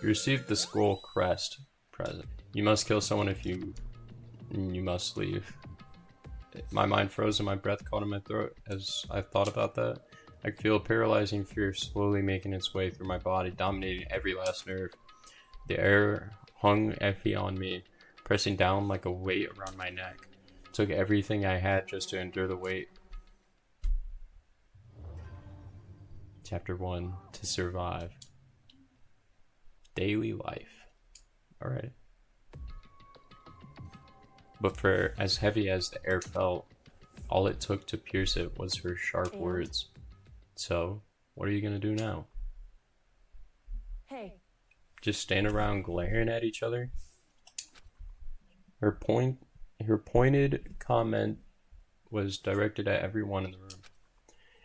You received the skull crest present. You must kill someone if you must leave. My mind froze and my breath caught in my throat as I thought about that. I could feel a paralyzing fear slowly making its way through my body, dominating every last nerve. The air hung heavy on me, pressing down like a weight around my neck. It took everything I had just to endure the weight. Chapter 1. To survive. Daily life. Alright. But for as heavy as the air felt, all it took to pierce it was her sharp words. So, what are you gonna do now? Hey. Just stand around glaring at each other? Her pointed comment was directed at everyone in the room.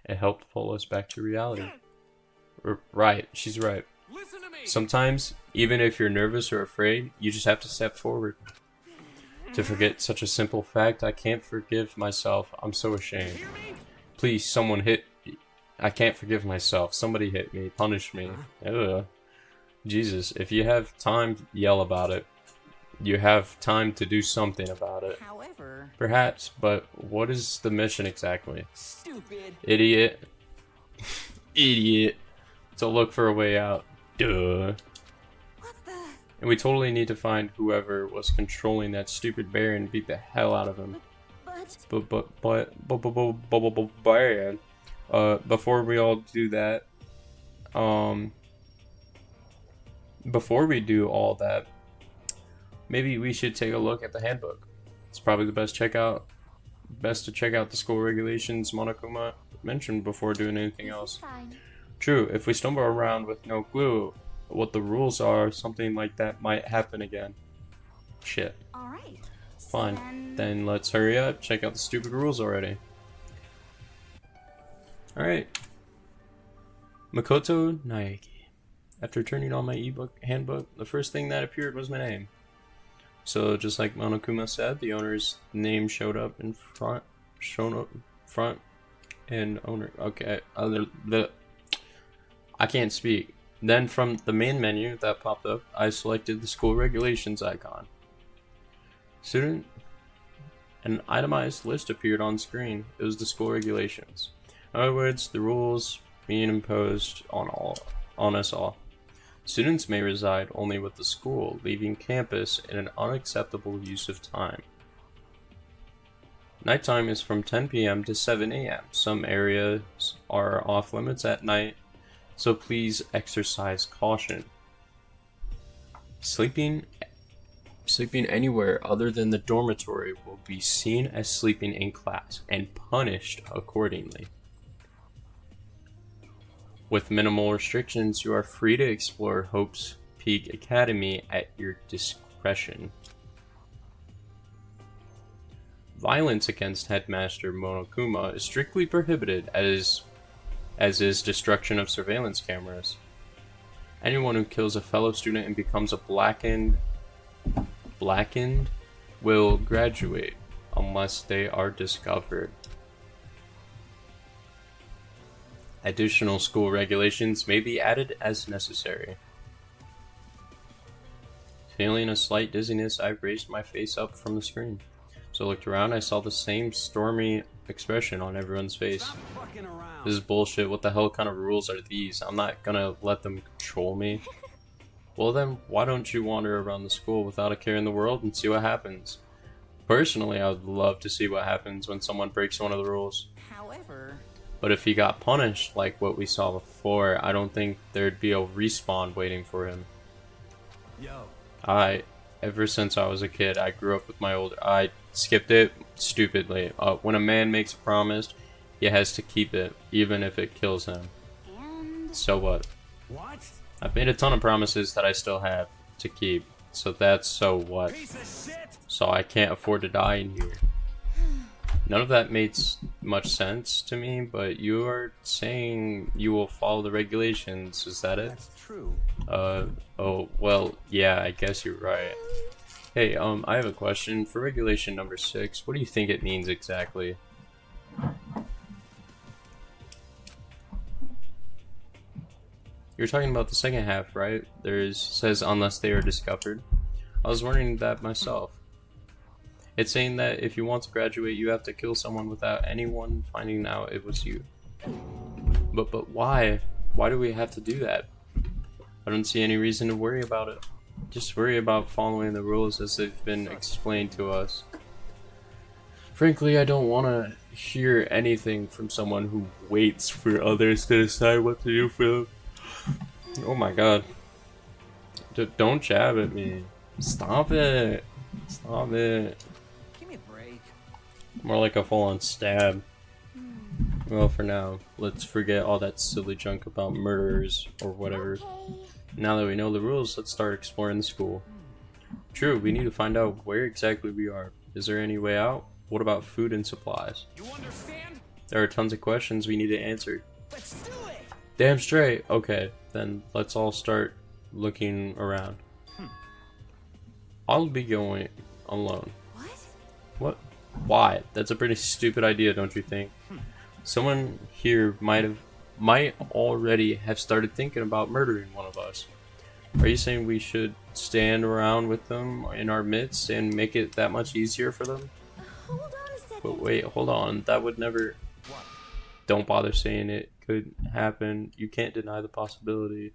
It helped pull us back to reality. Right, she's right. Listen to me. Sometimes, even if you're nervous or afraid, you just have to step forward. To forget such a simple fact, I can't forgive myself. I'm so ashamed. Hear me? Please, someone hit me. I can't forgive myself. Somebody hit me. Punish me. Ugh. Jesus, if you have time, yell about it. You have time to do something about it. However, Perhaps, but what is the mission exactly? stupid. Idiot. Idiot. To look for a way out. Duh. What the? And we totally need to find whoever was controlling that stupid bear and beat the hell out of him. Baron. Before we all do that, before we do all that, maybe we should take a look at the handbook. It's probably the best to check out the school regulations Monokuma mentioned before doing anything else. Fine. True, if we stumble around with no clue what the rules are, something like that might happen again. Shit. All right. Fine. Then let's hurry up, check out the stupid rules already. Alright. Makoto Naegi. After turning on my ebook handbook, the first thing that appeared was my name. So just like Monokuma said, the owner's name showed up in front, and owner. Okay, I can't speak. Then from the main menu that popped up, I selected the school regulations icon. Student, an itemized list appeared on screen. It was the school regulations. In other words, the rules being imposed on us all. Students may reside only with the school, leaving campus in an unacceptable use of time. Nighttime is from 10 p.m. to 7 a.m. Some areas are off limits at night, so please exercise caution. Sleeping anywhere other than the dormitory will be seen as sleeping in class and punished accordingly. With minimal restrictions, you are free to explore Hope's Peak Academy at your discretion. Violence against Headmaster Monokuma is strictly prohibited, as is destruction of surveillance cameras. Anyone who kills a fellow student and becomes a blackened will graduate unless they are discovered. Additional school regulations may be added as necessary. Feeling a slight dizziness, I raised my face up from the screen. So I looked around, I saw the same stormy expression on everyone's face. Stop fucking around. This is bullshit. What the hell kind of rules are these? I'm not gonna let them control me. Well then, why don't you wander around the school without a care in the world and see what happens? Personally, I would love to see what happens when someone breaks one of the rules. However, But if he got punished like what we saw before, I don't think there'd be a respawn waiting for him. Yo. Ever since I was a kid, I grew up with my older. I skipped it stupidly. When a man makes a promise, he has to keep it, even if it kills him. and So what? What? I've made a ton of promises that I still have to keep. So that's so what? Piece of shit. So I can't afford to die in here. None of that made much sense to me, but you are saying you will follow the regulations, is that it? That's true. Oh, well, yeah, I guess you're right. Hey, I have a question. For regulation number 6, what do you think it means exactly? You're talking about the second half, right? Says unless they are discovered. I was wondering that myself. It's saying that if you want to graduate, you have to kill someone without anyone finding out it was you. But why? Why do we have to do that? I don't see any reason to worry about it. Just worry about following the rules as they've been explained to us. Frankly, I don't want to hear anything from someone who waits for others to decide what to do for them. Oh my god. Don't jab at me. Stop it. Stop it. Give me a break. More like a full-on stab. Well, for now, let's forget all that silly junk about murderers or whatever. Okay. Now that we know the rules, let's start exploring the school. True, we need to find out where exactly we are. Is there any way out? What about food and supplies? You understand? There are tons of questions we need to answer. Let's do it. Damn straight. Okay, then let's all start looking around. I'll be going alone. What? What? Why? That's a pretty stupid idea, don't you think? Someone here might already have started thinking about murdering one of us. Are you saying we should stand around with them in our midst and make it that much easier for them? Hold on a second. But wait, hold on. That would never... What? Don't bother saying it could happen. You can't deny the possibility.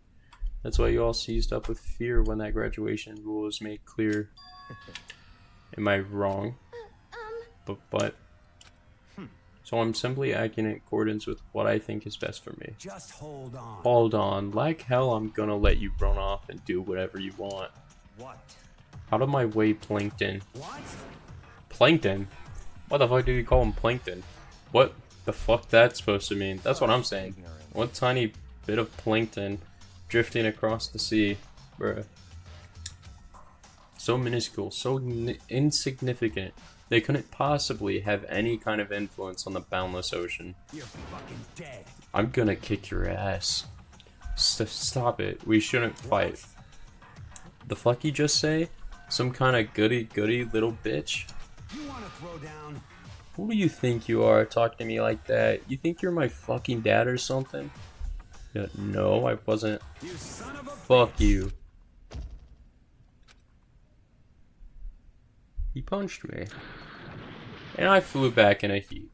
That's why you all seized up with fear when that graduation rule was made clear. Am I wrong? But... So I'm simply acting in accordance with what I think is best for me. Just hold on. Hold on. Like hell, I'm gonna let you run off and do whatever you want. What? Out of my way, Plankton. What? Plankton? What the fuck did you call him Plankton? What the fuck that's supposed to mean? That's what I'm saying. What tiny bit of plankton drifting across the sea, bruh. So minuscule, so insignificant. They couldn't possibly have any kind of influence on the boundless ocean. You're fucking dead. I'm gonna kick your ass. Stop it. We shouldn't fight. The fuck you just say? Some kind of goody little bitch? You wanna throw down? Who do you think you are talking to me like that? You think you're my fucking dad or something? Yeah, no, I wasn't. You son of a Fuck bitch. you. He punched me. And I flew back in a heap.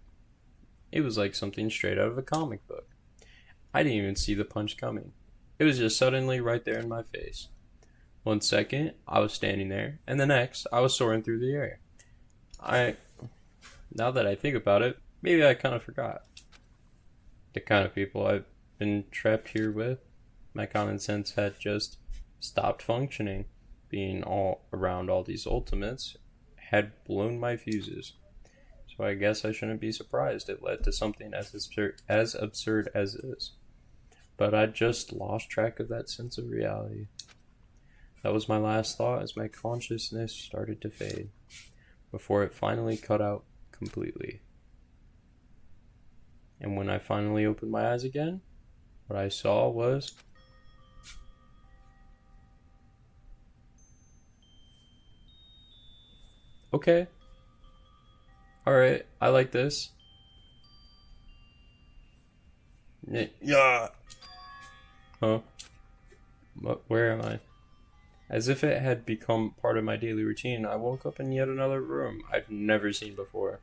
It was like something straight out of a comic book. I didn't even see the punch coming. It was just suddenly right there in my face. 1 second, I was standing there, and the next, I was soaring through the air. Now that I think about it, maybe I kind of forgot. The kind of people I've been trapped here with, my common sense had just stopped functioning. Being all around all these ultimates had blown my fuses. So I guess I shouldn't be surprised it led to something as absurd as this. But I just lost track of that sense of reality. That was my last thought as my consciousness started to fade, before it finally cut out completely. And when I finally opened my eyes again, what I saw was... Okay. Alright, I like this. Yeah. Huh? Where am I? As if it had become part of my daily routine, I woke up in yet another room I've never seen before.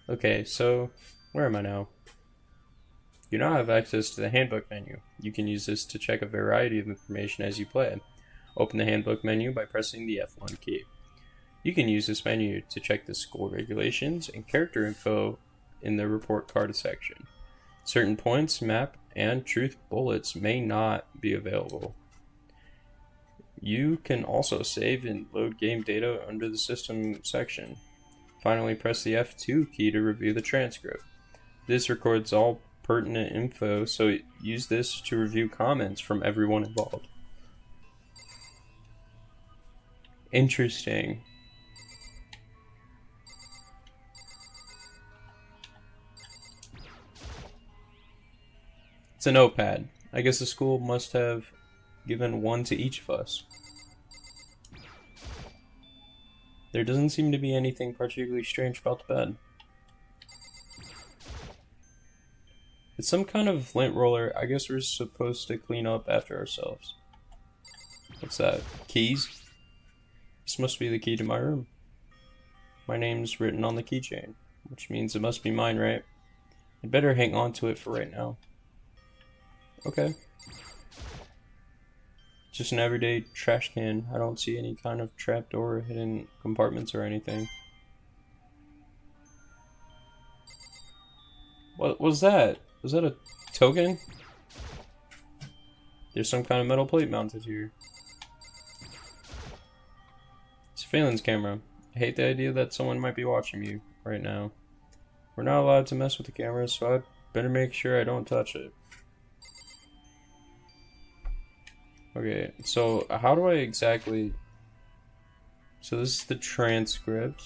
Okay, so where am I now? You now have access to the handbook menu. You can use this to check a variety of information as you play. Open the handbook menu by pressing the F1 key. You can use this menu to check the school regulations and character info in the report card section. Certain points, map, and truth bullets may not be available. You can also save and load game data under the system section. Finally, press the F2 key to review the transcript. This records all pertinent info, so use this to review comments from everyone involved. Interesting. It's a notepad. I guess the school must have given one to each of us. There doesn't seem to be anything particularly strange about the bed. It's some kind of lint roller. I guess we're supposed to clean up after ourselves. What's that? Keys? This must be the key to my room. My name's written on the keychain, which means it must be mine, right? I'd better hang on to it for right now. Okay. Just an everyday trash can. I don't see any kind of trapdoor, hidden compartments, or anything. What was that? Was that a token? There's some kind of metal plate mounted here. Surveillance camera. I hate the idea that someone might be watching me right now. We're not allowed to mess with the camera, so I better make sure I don't touch it. Okay, so how do I exactly... So this is the transcript.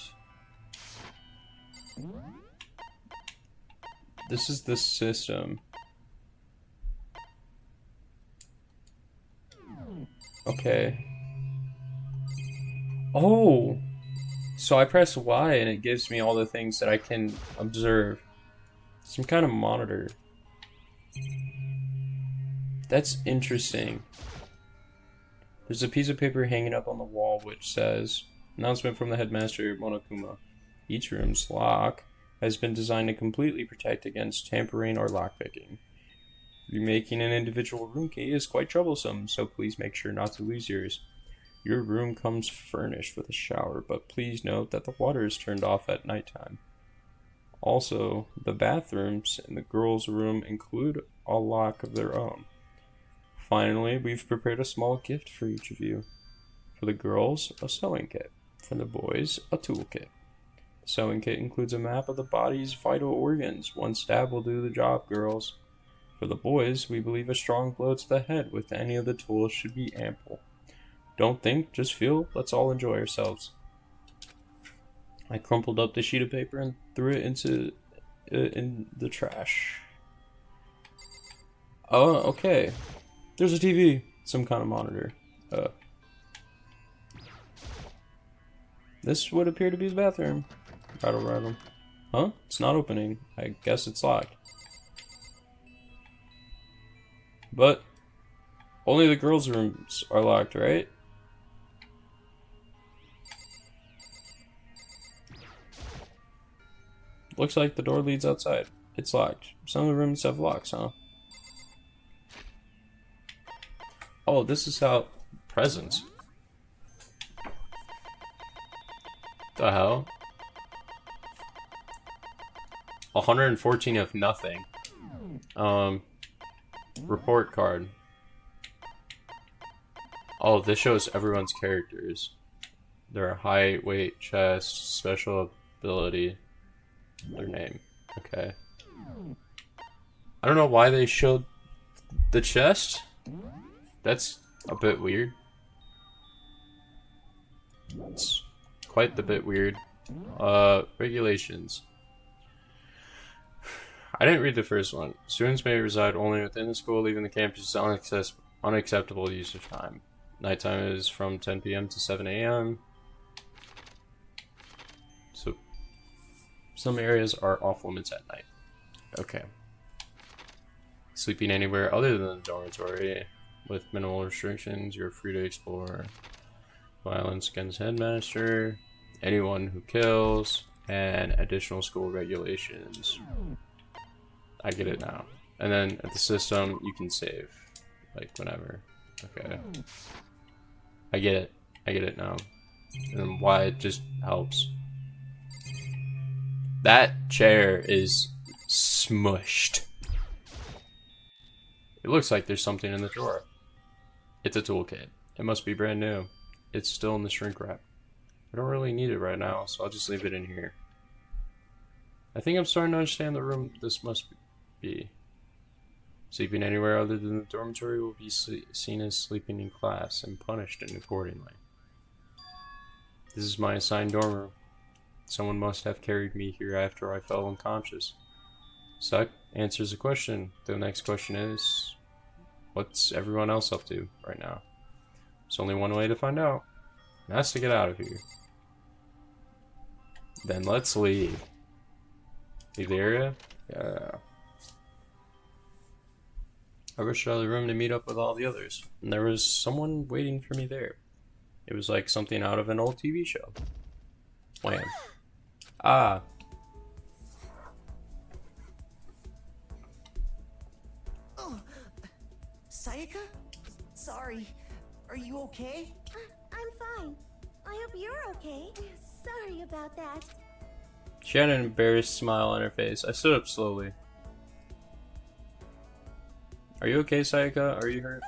This is the system. Okay. Oh! So I press Y and it gives me all the things that I can observe. Some kind of monitor. That's interesting. There's a piece of paper hanging up on the wall which says, announcement from the headmaster Monokuma. Each room's lock has been designed to completely protect against tampering or lockpicking. Remaking an individual room key is quite troublesome, so please make sure not to lose yours. Your room comes furnished with a shower, but please note that the water is turned off at nighttime. Also, the bathrooms in the girls' room include a lock of their own. Finally, we've prepared a small gift for each of you. For the girls, a sewing kit. For the boys, a toolkit. The sewing kit includes a map of the body's vital organs. One stab will do the job, girls. For the boys, we believe a strong blow to the head with any of the tools should be ample. Don't think, just feel. Let's all enjoy ourselves. I crumpled up the sheet of paper and threw it into in the trash. Oh, okay. There's a TV. Some kind of monitor. This would appear to be his bathroom. Rattle, rattle. Huh? It's not opening. I guess it's locked. But only the girls' rooms are locked, right? Looks like the door leads outside. It's locked. Some of the rooms have locks, huh? Oh, this is how... Presents. The hell? 114 of nothing. Report card. Oh, this shows everyone's characters. Their height, weight, chest, special ability, their name. Okay. I don't know why they showed the chest. That's a bit weird. It's quite the bit weird. Regulations. I didn't read the first one. Students may reside only within the school. Leaving the campus is unacceptable use of time. Nighttime is from 10 p.m. to 7 a.m. So, some areas are off limits at night. Okay. Sleeping anywhere other than the dormitory with minimal restrictions. You're free to explore. Violence against headmaster. Anyone who kills. And additional school regulations. I get it now. And then at the system, you can save. Like, whenever. Okay. I get it. I get it now. And why it just helps. That chair is smushed. It looks like there's something in the drawer. It's a toolkit. It must be brand new. It's still in the shrink wrap. I don't really need it right now, so I'll just leave it in here. I think I'm starting to understand the room this must be. Sleeping anywhere other than the dormitory will be seen as sleeping in class and punished accordingly. This is my assigned dorm room. Someone must have carried me here after I fell unconscious. So that answers the question. The next question is, what's everyone else up to right now? There's only one way to find out. And that's to get out of here. Then let's leave. Leave the area? Yeah. I rushed out of the room to meet up with all the others, and there was someone waiting for me there. It was like something out of an old TV show. Wham. Ah. Oh, Sayaka? Sorry. Are you okay? I'm fine. I hope you're okay. Sorry about that. She had an embarrassed smile on her face. I stood up slowly. Are you okay, Sayaka? Are you hurt?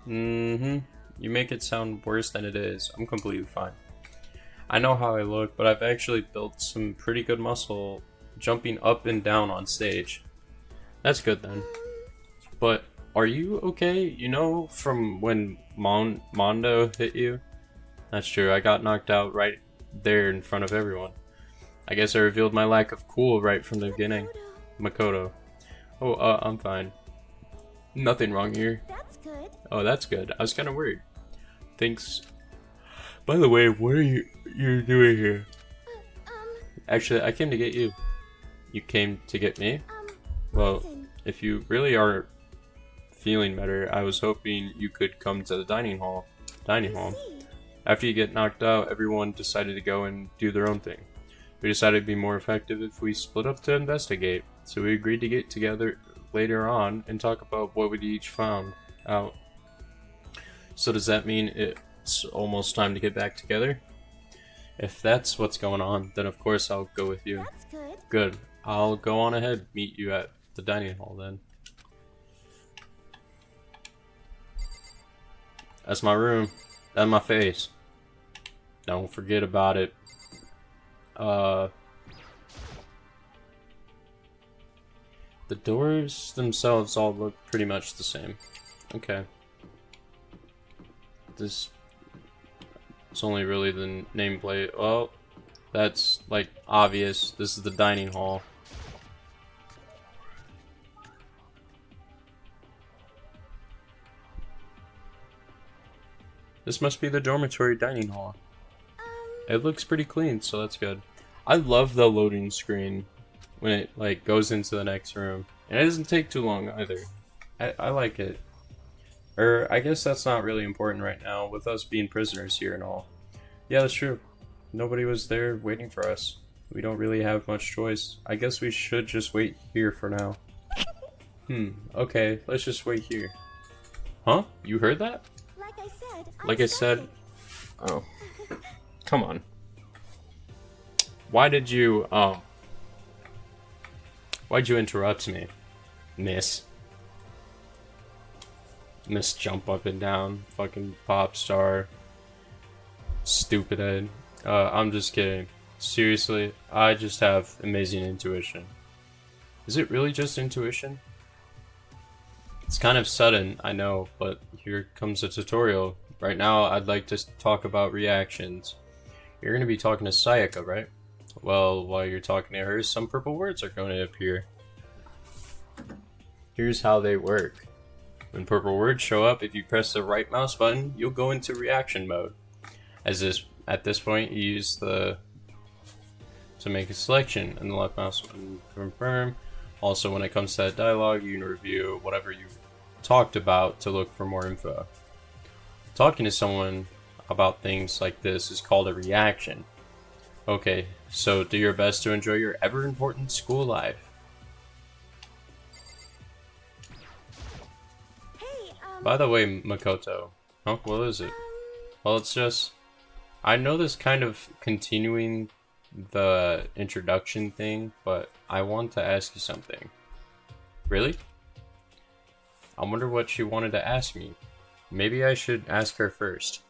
Mm-hmm. You make it sound worse than it is. I'm completely fine. I know how I look, but I've actually built some pretty good muscle jumping up and down on stage. That's good then. But are you okay? You know from when Mondo hit you? That's true. I got knocked out right there in front of everyone. I guess I revealed my lack of cool right from the beginning. Makoto. Oh, I'm fine. Nothing wrong here. That's good. Oh, that's good. I was kind of worried. Thanks. By the way, what are you doing here? Actually, I came to get you. You came to get me? Well, Listen. if you really are feeling better, I was hoping you could come to the dining hall. I see. After you get knocked out, everyone decided to go and do their own thing. We decided it'd be more effective if we split up to investigate. So we agreed to get together later on and talk about what we each found out. So does that mean it's almost time to get back together? If that's what's going on, then of course I'll go with you. That's good. Good. I'll go on ahead, meet you at the dining hall then. That's my room. That's my face. Don't forget about it. The doors themselves all look pretty much the same. Okay. This... It's only really the nameplate. Well, that's like obvious. This is the dining hall. This must be the dormitory dining hall. It looks pretty clean, so that's good. I love the loading screen when it like goes into the next room. And it doesn't take too long either. I like it. Or I guess that's not really important right now with us being prisoners here and all. Yeah, that's true. Nobody was there waiting for us. We don't really have much choice. I guess we should just wait here for now. Okay, let's just wait here. Huh? You heard that? Like I said. Like I said... Oh. Come on. Why did you, why'd you interrupt me, miss? Miss jump up and down, fucking pop star. Stupid head. I'm just kidding. Seriously, I just have amazing intuition. Is it really just intuition? It's kind of sudden, I know, but here comes a tutorial. Right now, I'd like to talk about reactions. You're going to be talking to Sayaka, right? Well, while you're talking to her, some purple words are going to appear. Here's how they work. When purple words show up, if you press the right mouse button, you'll go into reaction mode. At this point, you use to make a selection, and the left mouse button to confirm. Also, when it comes to that dialogue, you can review whatever you talked about to look for more info. Talking to someone about things like this is called a reaction. Okay, so do your best to enjoy your ever-important school life. Hey, By the way, Makoto. Huh? What is it? Well, it's just... I know this kind of continuing the introduction thing, but I want to ask you something. Really? I wonder what she wanted to ask me. Maybe I should ask her first.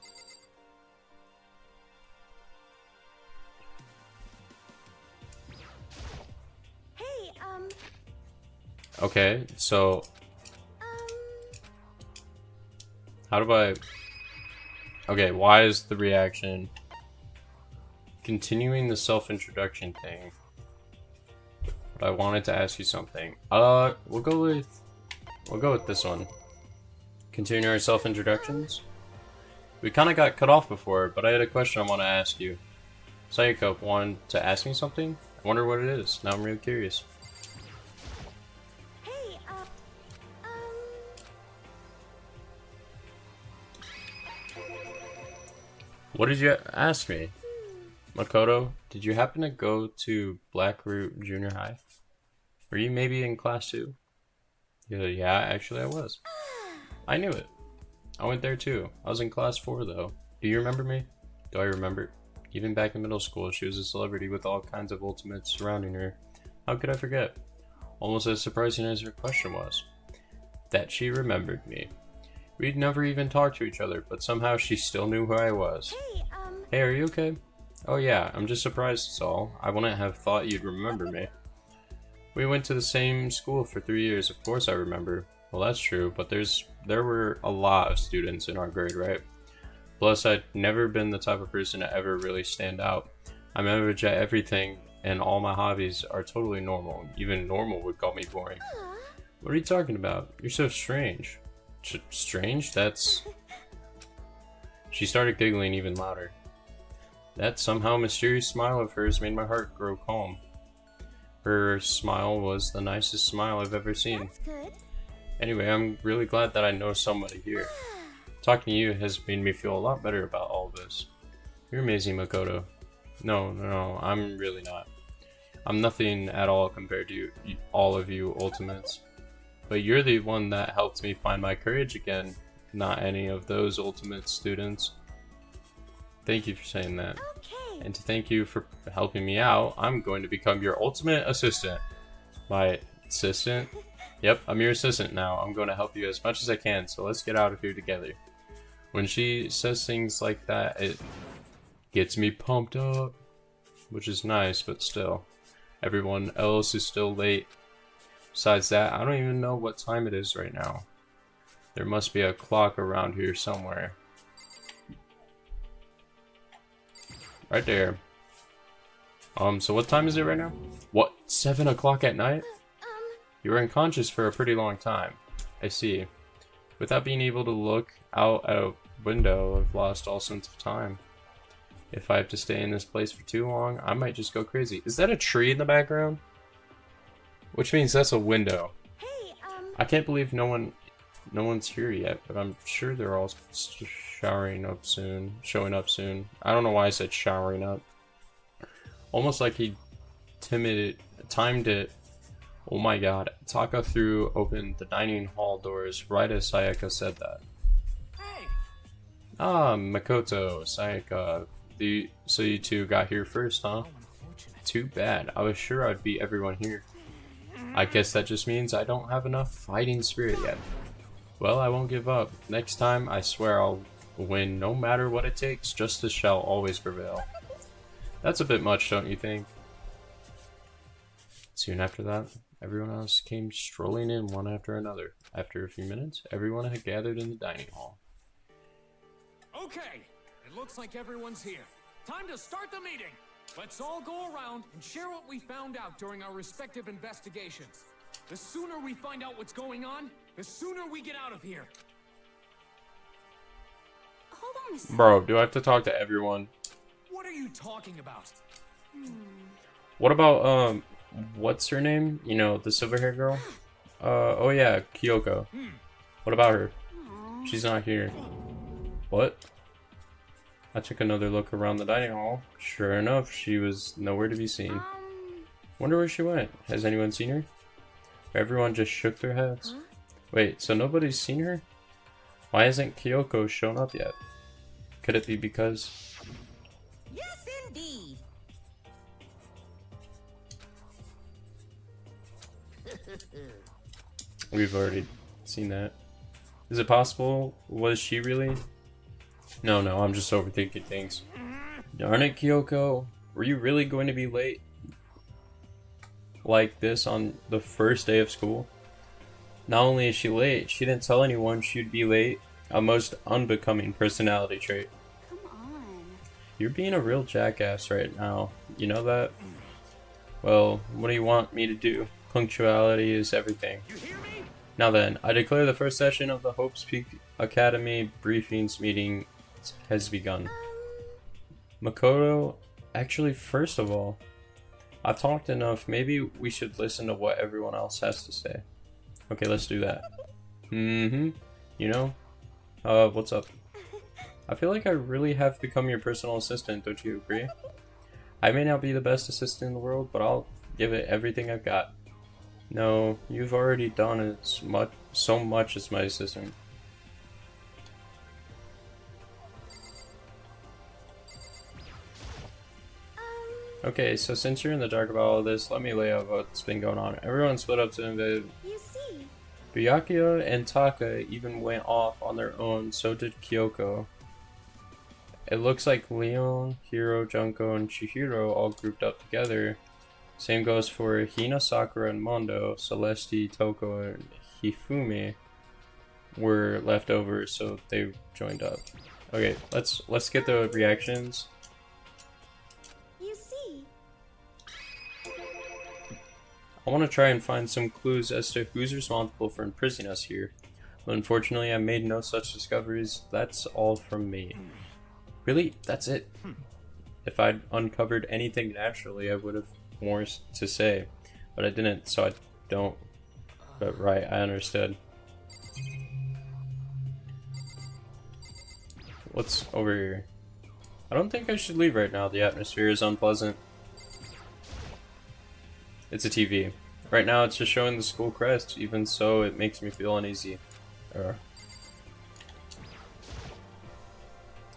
Hey, Okay, so... How do I... Okay, why is the reaction... Continuing the self-introduction thing. But I wanted to ask you something. We'll go with this one. Continue our self-introductions. We kind of got cut off before, but I had a question I want to ask you. Sayaka wanted to ask me something? I wonder what it is. Now I'm really curious. hey, What did you ask me? Makoto, did you happen to go to Blackroot Junior High? Were you maybe in class 2? Yeah, actually I was. I knew it. I went there too. I was in class 4 though. Do you remember me? Do I remember? Even back in middle school, she was a celebrity with all kinds of ultimates surrounding her. How could I forget? Almost as surprising as her question was. That she remembered me. We'd never even talked to each other, but somehow she still knew who I was. Hey, are you okay? Oh yeah, I'm just surprised, that's all. I wouldn't have thought you'd remember me. We went to the same school for 3 years, of course I remember. Well, that's true, but there were a lot of students in our grade, right? Plus, I'd never been the type of person to ever really stand out. I'm average at everything, and all my hobbies are totally normal. Even normal would call me boring. What are you talking about? You're so strange. Strange? That's... She started giggling even louder. That somehow mysterious smile of hers made my heart grow calm. Her smile was the nicest smile I've ever seen. That's good. Anyway, I'm really glad that I know somebody here. Talking to you has made me feel a lot better about all this. You're amazing, Makoto. No, I'm really not. I'm nothing at all compared to all of you Ultimates. But you're the one that helped me find my courage again, not any of those Ultimate students. Thank you for saying that. Okay. And to thank you for helping me out, I'm going to become your ultimate assistant. My assistant? Yep, I'm your assistant now. I'm going to help you as much as I can, so let's get out of here together. When she says things like that, it gets me pumped up, which is nice, but still. Everyone else is still late. Besides that, I don't even know what time it is right now. There must be a clock around here somewhere. Right there. So what time is it right now? What, 7 o'clock at night? You were unconscious for a pretty long time. I see. Without being able to look out a window, I've lost all sense of time. If I have to stay in this place for too long, I might just go crazy. Is that a tree in the background? Which means that's a window. Hey, I can't believe no one's here yet, but I'm sure they're all showing up soon. I don't know why I said showering up. Almost like he timed it. Oh my god. Taka opened the dining hall doors right as Sayaka said that. Hey! Ah, Makoto, Sayaka. So you two got here first, huh? Too bad. I was sure I'd beat everyone here. I guess that just means I don't have enough fighting spirit yet. Well, I won't give up. Next time, I swear I'll win no matter what it takes. Justice shall always prevail. That's a bit much, don't you think? Soon after that, everyone else came strolling in one after another. After a few minutes, everyone had gathered in the dining hall. Okay, it looks like everyone's here. Time to start the meeting. Let's all go around and share what we found out during our respective investigations. The sooner we find out what's going on, the sooner we get out of here. hold on a second. Bro, do I have to talk to everyone? What are you talking about? What about, what's her name? You know, the silver hair girl? Oh yeah, Kyoko. What about her? She's not here. What? I took another look around the dining hall. Sure enough, she was nowhere to be seen. Wonder where she went. Has anyone seen her? Everyone just shook their heads. Wait, so nobody's seen her? Why hasn't Kyoko shown up yet? Could it be because... Yes, indeed. We've already seen that. Is it possible? Was she really? No, I'm just overthinking things. Darn it, Kyoko. Were you really going to be late like this on the first day of school? Not only is she late, she didn't tell anyone she'd be late. A most unbecoming personality trait. Come on. You're being a real jackass right now. You know that? Well, what do you want me to do? Punctuality is everything. You hear me? Now then, I declare the first session of the Hope's Peak Academy briefings meeting has begun. Makoto, actually, first of all, I've talked enough. Maybe we should listen to what everyone else has to say. Okay, let's do that. You know? What's up? I feel like I really have become your personal assistant, don't you agree? I may not be the best assistant in the world, but I'll give it everything I've got. No, you've already done so much as my assistant. Okay, so since you're in the dark about all this, let me lay out what's been going on. Everyone split up to invade. You see, Byakuya and Taka even went off on their own, so did Kyoko. It looks like Leon, Hiro, Junko, and Chihiro all grouped up together. Same goes for Hina, Sakura, and Mondo. Celeste, Toko, and Hifumi were left over, so they joined up. Okay, let's get the reactions. you see. I want to try and find some clues as to who's responsible for imprisoning us here. But unfortunately, I made no such discoveries. That's all from me. Really? That's it? If I'd uncovered anything naturally, I would have more to say. But I didn't, so I don't. But right, I understood. What's over here? I don't think I should leave right now. The atmosphere is unpleasant. It's a TV. Right now it's just showing the school crest. Even so, it makes me feel uneasy.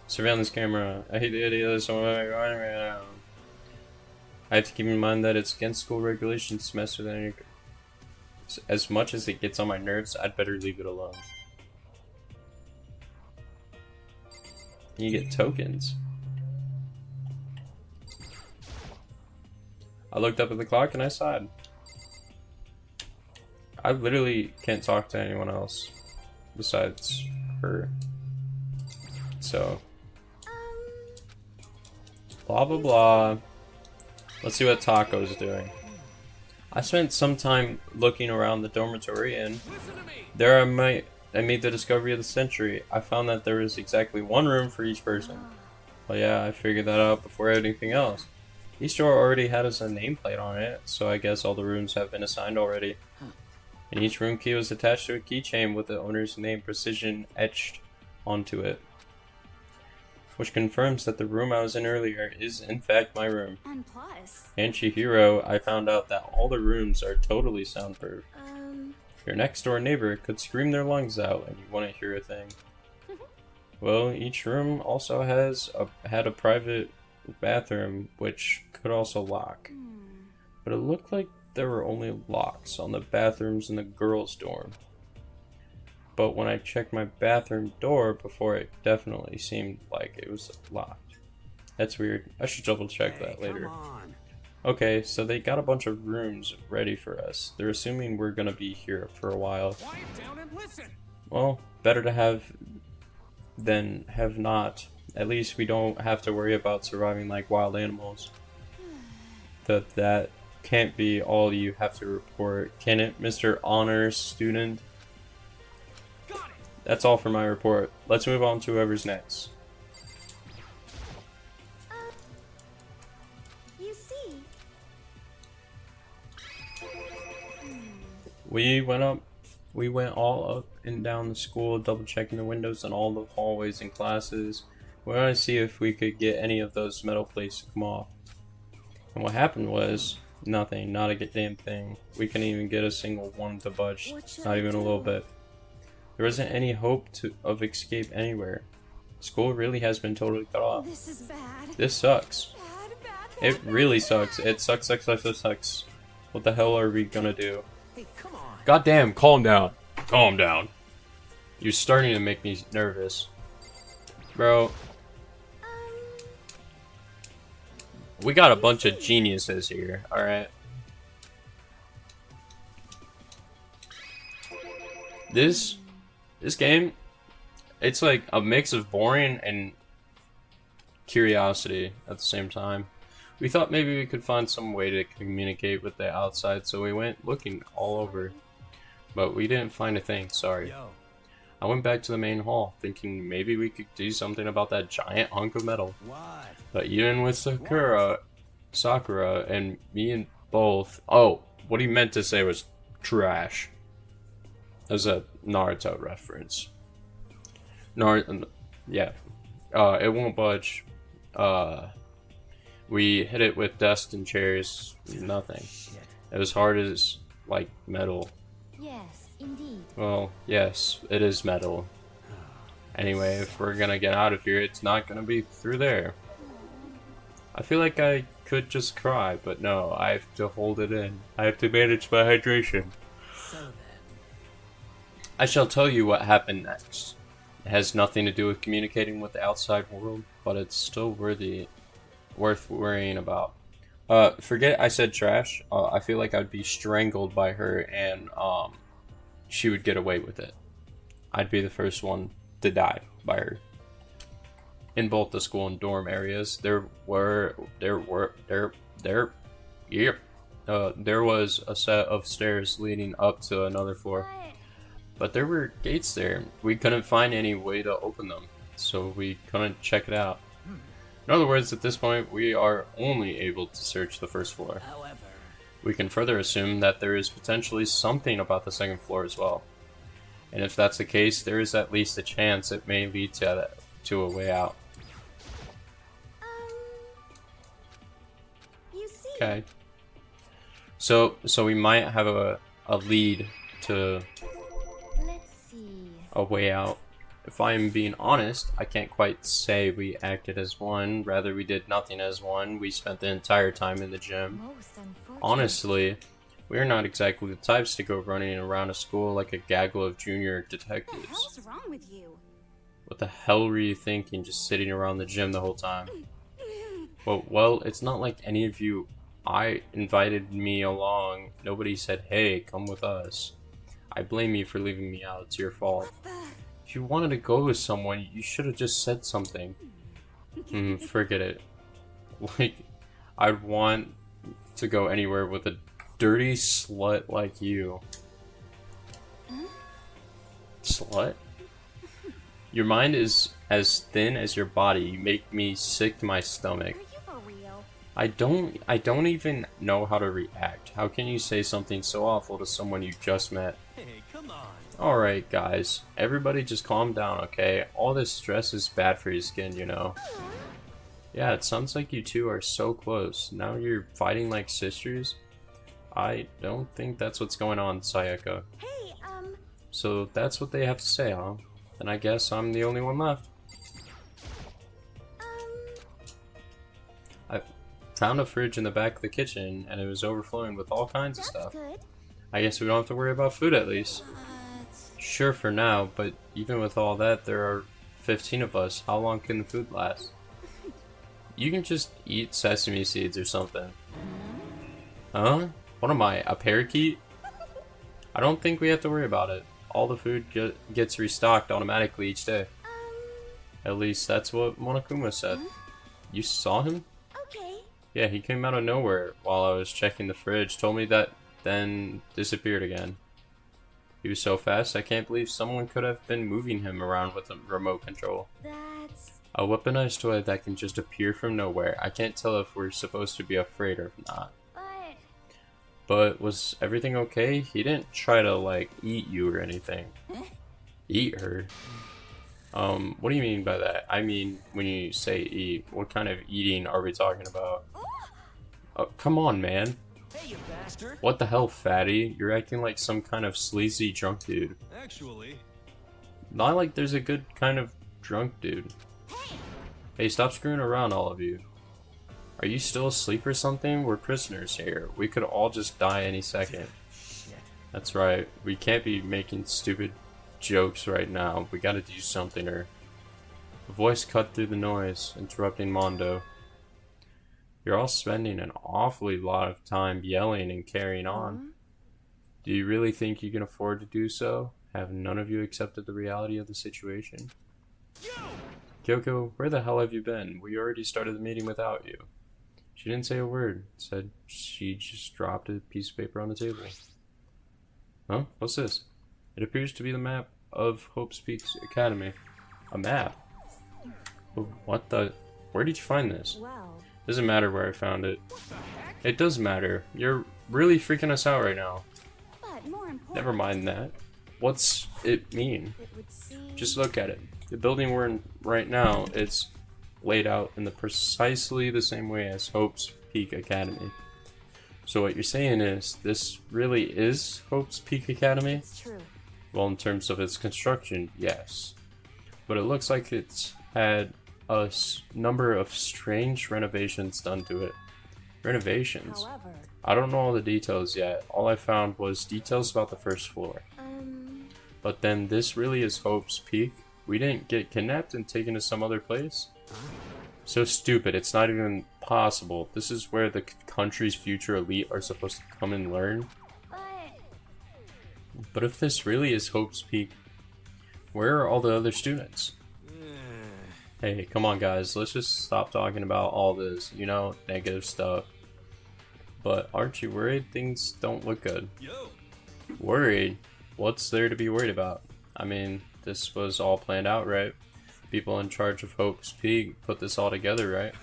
Surveillance camera. I hate the idea that someone might be running right now. I have to keep in mind that it's against school regulations to mess with any. As much as it gets on my nerves, I'd better leave it alone. You get tokens. I looked up at the clock and I sighed. I literally can't talk to anyone else besides her. So, blah blah blah. Let's see what Taco's doing. I spent some time looking around the dormitory, and there I made the discovery of the century. I found that there was exactly one room for each person. Well, yeah, I figured that out before anything else. Each door already had a nameplate on it, so I guess all the rooms have been assigned already. And each room key was attached to a keychain with the owner's name precision etched onto it. Which confirms that the room I was in earlier is in fact my room. And plus, And Chihiro, I found out that all the rooms are totally soundproof. Your next door neighbor could scream their lungs out and you wouldn't hear a thing. Well, each room also had a private bathroom which could also lock. But it looked like there were only locks on the bathrooms in the girls' dorm. But when I checked my bathroom door before, it definitely seemed like it was locked. That's weird. I should double check that later. Come on. Okay, so they got a bunch of rooms ready for us. They're assuming we're gonna be here for a while. Quiet down and listen. Well, better to have than have not. At least we don't have to worry about surviving like wild animals. That can't be all you have to report, can it, Mr. Honors Student? Got it. That's all for my report. Let's move on to whoever's next. you see. We went all up and down the school, double checking the windows and all the hallways and classes. We wanted to see if we could get any of those metal plates to come off. And what happened was nothing, not a damn thing. We couldn't even get a single one to budge, What should not I even a do? little bit. There wasn't any hope of escape anywhere. School really has been totally cut off. This is bad. This sucks. Bad. It really sucks. It sucks. What the hell are we gonna do? Hey, come on. Goddamn, calm down. Calm down. You're starting to make me nervous. Bro, we got a bunch of geniuses here, alright? This game, it's like a mix of boring and curiosity at the same time. We thought maybe we could find some way to communicate with the outside, so we went looking all over. But we didn't find a thing, sorry. Yo, I went back to the main hall, thinking maybe we could do something about that giant hunk of metal. what? But even with Sakura, and me and both... Oh, what he meant to say was trash. As a Naruto reference. Yeah. It won't budge. We hit it with desks and chairs. Nothing. It was hard as like metal. Yes, indeed. Well, yes, it is metal. Anyway, if we're gonna get out of here, it's not gonna be through there. I feel like I could just cry, but no, I have to hold it in. I have to manage my hydration. So then. I shall tell you what happened next. It has nothing to do with communicating with the outside world, but it's still worth worrying about. Forget I said trash. I feel like I'd be strangled by her and she would get away with it. I'd be the first one to die by her. In both the school and dorm areas, there was a set of stairs leading up to another floor. But there were gates there. We couldn't find any way to open them, so we couldn't check it out. In other words, at this point, we are only able to search the first floor. However, We can further assume that there is potentially something about the second floor as well. And if that's the case, there is at least a chance it may lead to a way out. You see. Okay. So we might have a lead to Let's see. a way out. If I'm being honest, I can't quite say we acted as one. Rather, we did nothing as one. We spent the entire time in the gym. Most unfortunate. Honestly, we're not exactly the types to go running around a school like a gaggle of junior What the detectives. hell's wrong with you? What the hell were you thinking just sitting around the gym the whole time? Well, it's not like any of you invited me along. Nobody said, hey, come with us. I blame you for leaving me out. It's your fault. If you wanted to go with someone, you should have just said something. Forget it. Like, I'd want to go anywhere with a dirty slut like you. Slut? Your mind is as thin as your body. You make me sick to my stomach. Are you for real? I don't even know how to react. How can you say something so awful to someone you just met? hey, come on. Alright guys, everybody just calm down, okay? All this stress is bad for your skin, you know. Yeah, it sounds like you two are so close. Now you're fighting like sisters? I don't think that's what's going on, Sayaka. Hey, So that's what they have to say, huh? Then I guess I'm the only one left. I found a fridge in the back of the kitchen, and it was overflowing with all kinds of that's stuff. good. I guess we don't have to worry about food at least. Sure for now, but even with all that, there are 15 of us. How long can the food last? You can just eat sesame seeds or something. Huh? What am I, a parakeet? I don't think we have to worry about it. All the food gets restocked automatically each day. At least that's what Monokuma said. You saw him? Okay. Yeah, he came out of nowhere while I was checking the fridge, told me that, then disappeared again. He was so fast, I can't believe someone could have been moving him around with a remote control. That's... A weaponized toy that can just appear from nowhere. I can't tell if we're supposed to be afraid or not. But was everything okay? He didn't try to, like, eat you or anything. Eat her? What do you mean by that? I mean, when you say eat, what kind of eating are we talking about? Oh, come on, man. Hey, you bastard. What the hell, fatty? You're acting like some kind of sleazy drunk dude. Actually, Not like there's a good kind of drunk dude. Hey, stop screwing around, all of you. Are you still asleep or something? We're prisoners here. We could all just die any second. That's right. We can't be making stupid jokes right now. We gotta do something or... A voice cut through the noise, interrupting Mondo. You're all spending an awfully lot of time yelling and carrying on. Do you really think you can afford to do so? Have none of you accepted the reality of the situation? Kyoko, where the hell have you been? We already started the meeting without you. She didn't say a word. Said she just dropped a piece of paper on the table. Huh? What's this? It appears to be the map of Hope's Peaks Academy. A map? What the... Where did you find this? Well, Doesn't matter where I found it. It does matter. You're really freaking us out right now. but more important... Never mind that. What's it mean? It would seem... Just look at it. The building we're in right now, it's laid out in precisely the same way as Hope's Peak Academy. So what you're saying is, this really is Hope's Peak Academy? It's true. Well, in terms of its construction, yes. But it looks like it's had a number of strange renovations done to it. Renovations? However, I don't know all the details yet. All I found was details about the first floor. But then this really is Hope's Peak? We didn't get kidnapped and taken to some other place? So stupid, it's not even possible. This is where the country's future elite are supposed to come and learn? But if this really is Hope's Peak, where are all the other students? Hey, come on guys, let's just stop talking about all this, you know, negative stuff. But aren't you worried things don't look good? Yo. Worried? What's there to be worried about? I mean, this was all planned out, right? People in charge of Hope's Peak put this all together, right?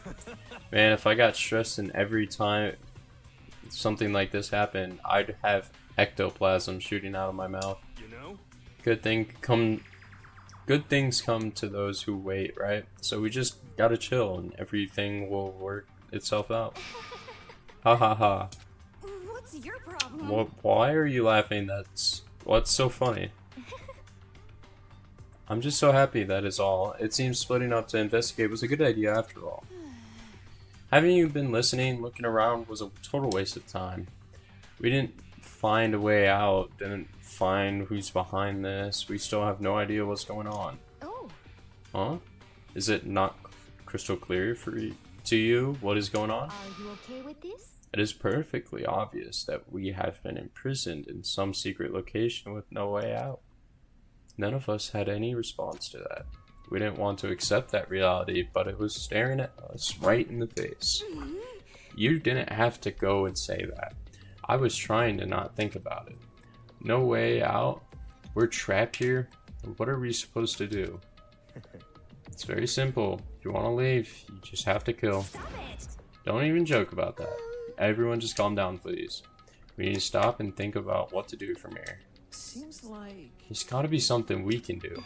Man, if I got stressed in every time something like this happened, I'd have ectoplasm shooting out of my mouth. You know? Good things come to those who wait, right? So we just gotta chill and everything will work itself out. Ha ha ha. what's your problem? Why are you laughing? What's so funny? I'm just so happy, that is all. It seems splitting up to investigate was a good idea after all. Having you been listening, looking around was a total waste of time. We didn't find a way out, didn't find who's behind this. We still have no idea what's going on. Oh. Huh? Is it not crystal clear to you what is going on? Are you okay with this? It is perfectly obvious that we have been imprisoned in some secret location with no way out. None of us had any response to that. We didn't want to accept that reality, but it was staring at us right in the face. You didn't have to go and say that. I was trying to not think about it. No way out? We're trapped here? What are we supposed to do? It's very simple. If you want to leave, you just have to kill. Stop it! Don't even joke about that. Everyone just calm down, please. We need to stop and think about what to do from here. Seems like... There's gotta be something we can do.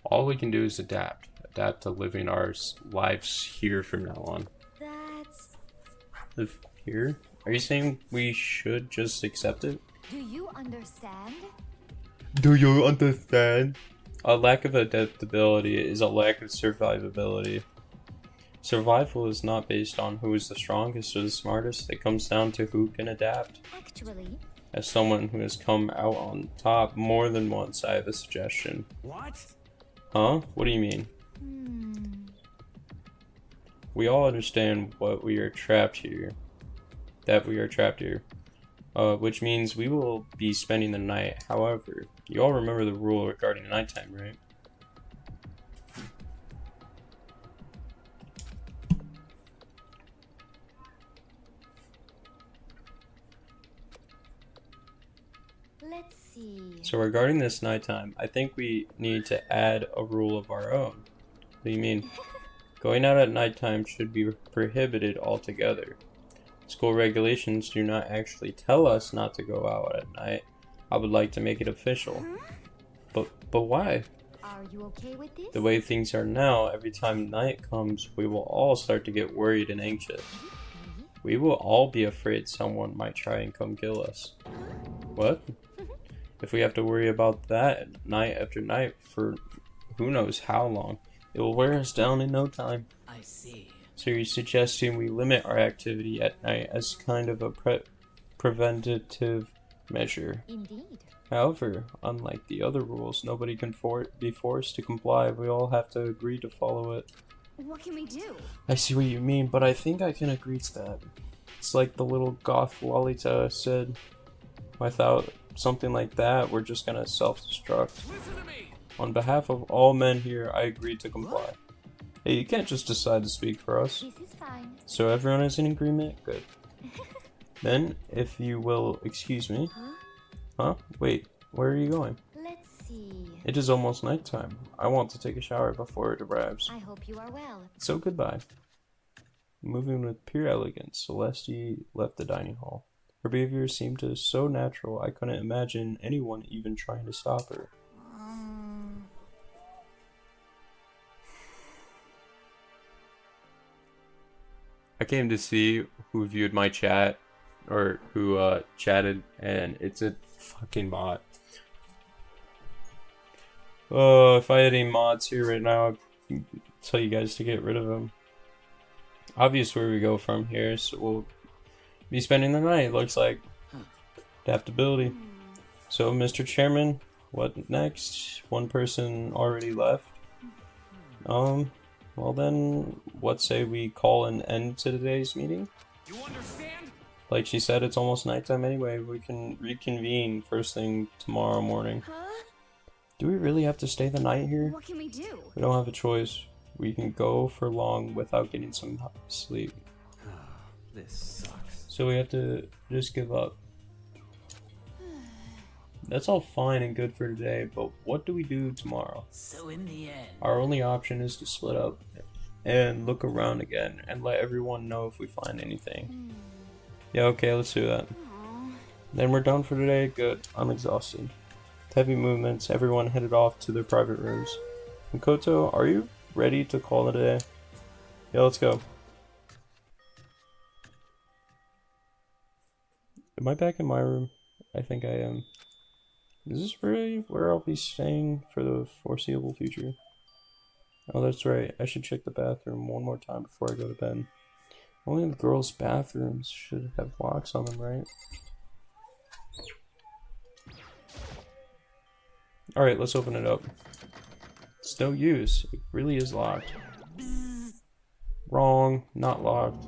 All we can do is adapt. Adapt to living our lives here from now on. That's... Live here? Are you saying we should just accept it? Do you understand? Do you understand? A lack of adaptability is a lack of survivability. Survival is not based on who is the strongest or the smartest. It comes down to who can adapt. Actually... As someone who has come out on top more than once, I have a suggestion. What? Huh? What do you mean? We all understand what we are trapped here. That we are trapped here. Which means we will be spending the night. However, you all remember the rule regarding nighttime, right? Let's see... So regarding this nighttime, I think we need to add a rule of our own. What do you mean? Going out at nighttime should be prohibited altogether. School regulations do not actually tell us not to go out at night. I would like to make it official. But why? Are you okay with this? The way things are now, every time night comes, we will all start to get worried and anxious. We will all be afraid someone might try and come kill us. What? If we have to worry about that night after night for who knows how long, it will wear us down in no time. I see. So you're suggesting we limit our activity at night as kind of a preventative measure. Indeed. However, unlike the other rules, nobody can be forced to comply. We all have to agree to follow it. What can we do? I see what you mean, but I think I can agree to that. It's like the little goth Lolita said. Without something like that, we're just gonna self-destruct. Listen to me! On behalf of all men here, I agree to comply. Hey, you can't just decide to speak for us. This is fine. So everyone is in agreement? Good. Then, if you will excuse me. Huh? Wait, where are you going? Let's see... It is almost nighttime. I want to take a shower before it arrives. I hope you are well. So goodbye. Moving with pure elegance, Celeste left the dining hall. Her behavior seemed so natural, I couldn't imagine anyone even trying to stop her. I came to see who viewed my chat or who chatted, and it's a fucking bot. Oh, if I had any mods here right now, I'd tell you guys to get rid of them. Obvious where we go from here, so we'll be spending the night, looks like. Adaptability. So, Mr. Chairman, what next? One person already left. Well then, what say we call an end to today's meeting? You understand? Like she said, it's almost nighttime anyway. We can reconvene first thing tomorrow morning. Huh? Do we really have to stay the night here? What can we do? We don't have a choice. We can go for long without getting some sleep. This sucks. So we have to just give up. That's all fine and good for today, but what do we do tomorrow? So in the end, Our only option is to split up and look around again and let everyone know if we find anything. Yeah, okay, let's do that. Then we're done for today. Good. I'm exhausted. Heavy movements. Everyone headed off to their private rooms. Makoto, are you ready to call it a day? Yeah, let's go. Am I back in my room? I think I am. Is this really where I'll be staying for the foreseeable future? Oh, that's right. I should check the bathroom one more time before I go to bed. Only the girls' bathrooms should have locks on them, right? Alright, let's open it up. It's no use. It really is locked. Wrong. Not locked.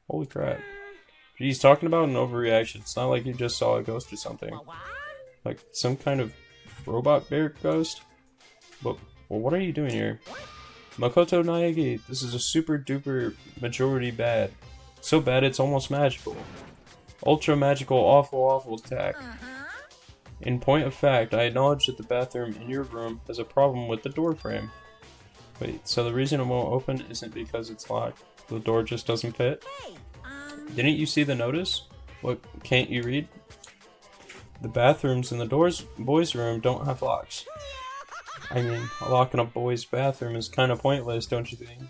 Holy crap. He's talking about an overreaction. It's not like you just saw a ghost or something. Like some kind of robot bear ghost? But, well, what are you doing here? Makoto Naegi, this is a super duper majority bad. So bad it's almost magical. Ultra magical awful attack. In point of fact, I acknowledge that the bathroom in your room has a problem with the door frame. Wait, so the reason it won't open isn't because it's locked. The door just doesn't fit? Hey, Didn't you see the notice? What, can't you read? The bathrooms in the boys' room don't have locks. I mean, a lock in a boy's bathroom is kind of pointless, don't you think?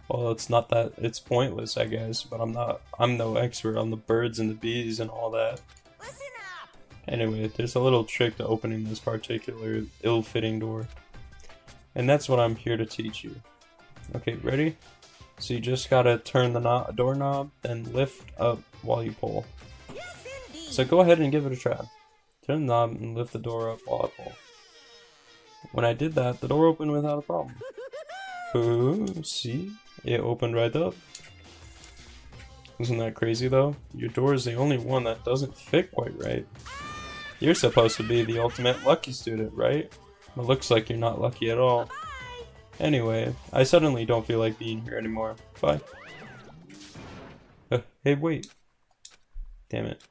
Well, it's not that it's pointless, I guess, but I'm no expert on the birds and the bees and all that. listen up! Anyway, there's a little trick to opening this particular ill-fitting door. And that's what I'm here to teach you. Okay, ready? So you just gotta turn the doorknob, then lift up while you pull. Yes, indeed! So go ahead and give it a try. Turn the knob and lift the door up while I pull. When I did that, the door opened without a problem. Ooh, see? It opened right up. Isn't that crazy though? Your door is the only one that doesn't fit quite right. You're supposed to be the ultimate lucky student, right? It looks like you're not lucky at all. Anyway, I suddenly don't feel like being here anymore. Bye. Hey, wait. Damn it.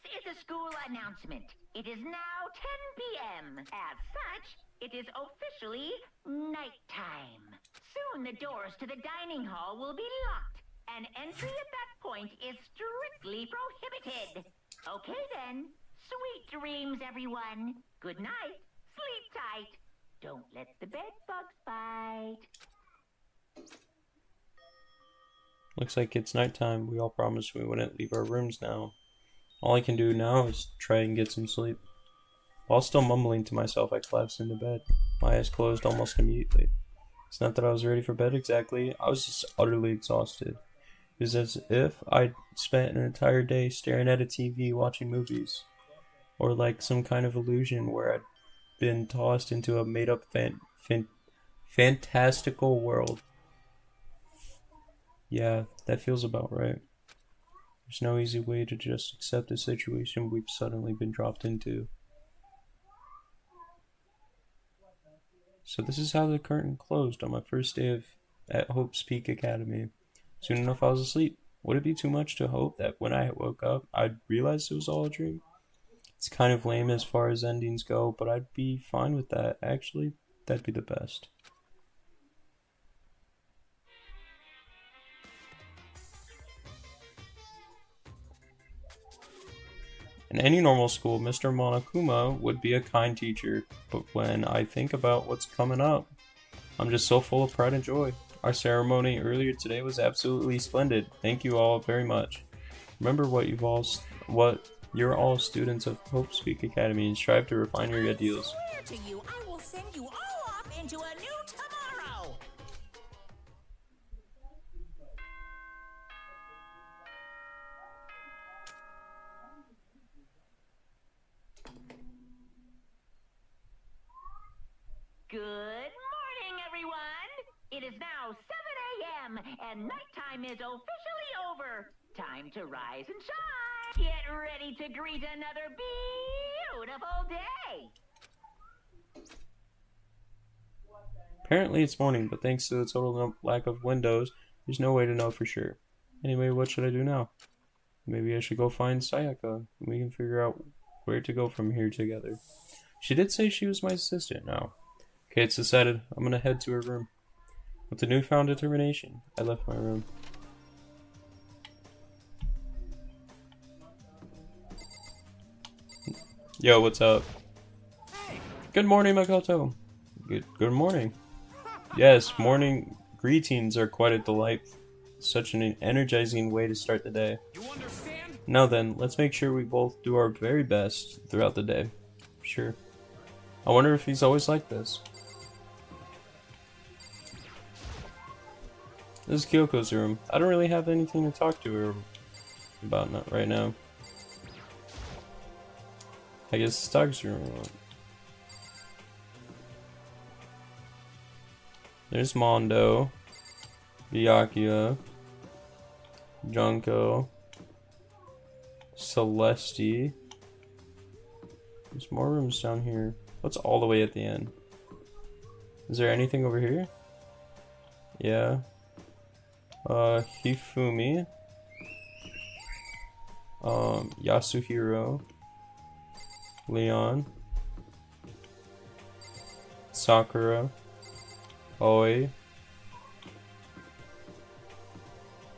This is a school announcement. It is now 10 p.m. As such, it is officially nighttime. Soon the doors to the dining hall will be locked, and entry at that point is strictly prohibited. Okay then. Sweet dreams, everyone. Good night. Sleep tight. Don't let the bed bugs bite. Looks like it's nighttime. We all promised we wouldn't leave our rooms now. All I can do now is try and get some sleep. While still mumbling to myself, I collapsed into bed. My eyes closed almost immediately. It's not that I was ready for bed exactly, I was just utterly exhausted. It was as if I'd spent an entire day staring at a TV watching movies. Or like some kind of illusion where I'd been tossed into a made-up fantastical world. Yeah, that feels about right. There's no easy way to just accept the situation we've suddenly been dropped into. So this is how the curtain closed on my first day at Hope's Peak Academy. Soon enough I was asleep. Would it be too much to hope that when I woke up, I'd realize it was all a dream? It's kind of lame as far as endings go, but I'd be fine with that. Actually, that'd be the best. In any normal school, Mr. Monokuma would be a kind teacher, but when I think about what's coming up, I'm just so full of pride and joy. Our ceremony earlier today was absolutely splendid. Thank you all very much. Remember what you're all students of Hope Speak Academy and strive to refine your ideals. I swear to you, I will send you all off into a new tomorrow. Good morning, everyone! It is now 7 a.m. and nighttime is officially over. Time to rise and shine. Get ready to greet another beautiful day. Apparently it's morning, but thanks to the total lack of windows, there's no way to know for sure. Anyway, what should I do now? Maybe I should go find Sayaka, and we can figure out where to go from here together. She did say she was my assistant now. Okay, it's decided. I'm gonna head to her room. With a newfound determination, I left my room. Yo, what's up? Good morning, Makoto. Good morning. Yes, morning greetings are quite a delight. Such an energizing way to start the day. You understand? Now then, let's make sure we both do our very best throughout the day. Sure. I wonder if he's always like this. This is Kyoko's room. I don't really have anything to talk to her about right now. I guess it's Tak's room. There's Mondo, Byakuya, Junko, Celeste. There's more rooms down here. What's all the way at the end? Is there anything over here? Yeah. Hifumi. Yasuhiro. Leon. Sakura. Oi.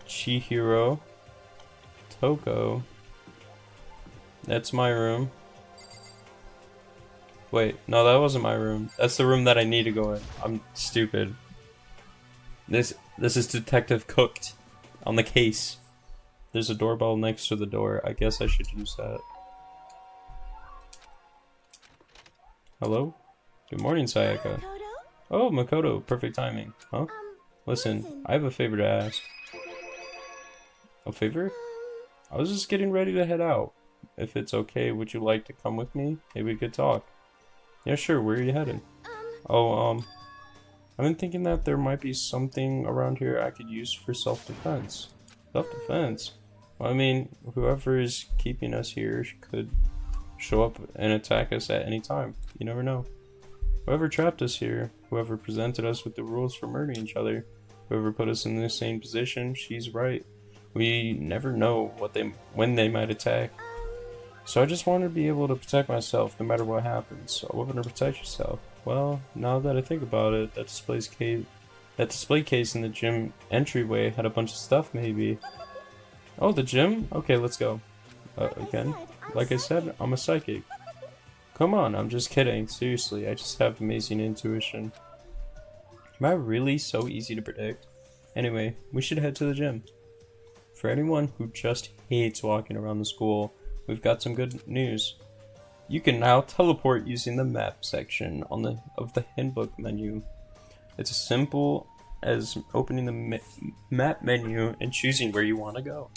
Chihiro. Toko. That's my room. Wait, no, that wasn't my room. That's the room that I need to go in. I'm stupid. This is Detective Cooked on the case. There's a doorbell next to the door. I guess I should use that. Hello? Good morning, Sayaka. Makoto? Oh, Makoto. Perfect timing. Huh? Listen, I have a favor to ask. A favor? I was just getting ready to head out. If it's okay, would you like to come with me? Maybe we could talk. Yeah, sure. Where are you headed? Oh, I've been thinking that there might be something around here I could use for self-defense. Self-defense? Well, I mean, whoever is keeping us here could show up and attack us at any time. You never know. Whoever trapped us here, whoever presented us with the rules for murdering each other, whoever put us in this same position, she's right. We never know when they might attack. So I just wanted to be able to protect myself no matter what happens. A weapon to protect yourself. Well, now that I think about it, that display case in the gym entryway had a bunch of stuff maybe. Oh, the gym? Okay, let's go. Again? Like I said, I'm a psychic. Come on, I'm just kidding. Seriously, I just have amazing intuition. Am I really so easy to predict? Anyway, we should head to the gym. For anyone who just hates walking around the school, we've got some good news. You can now teleport using the map section of the handbook menu. It's as simple as opening the map menu and choosing where you want to go.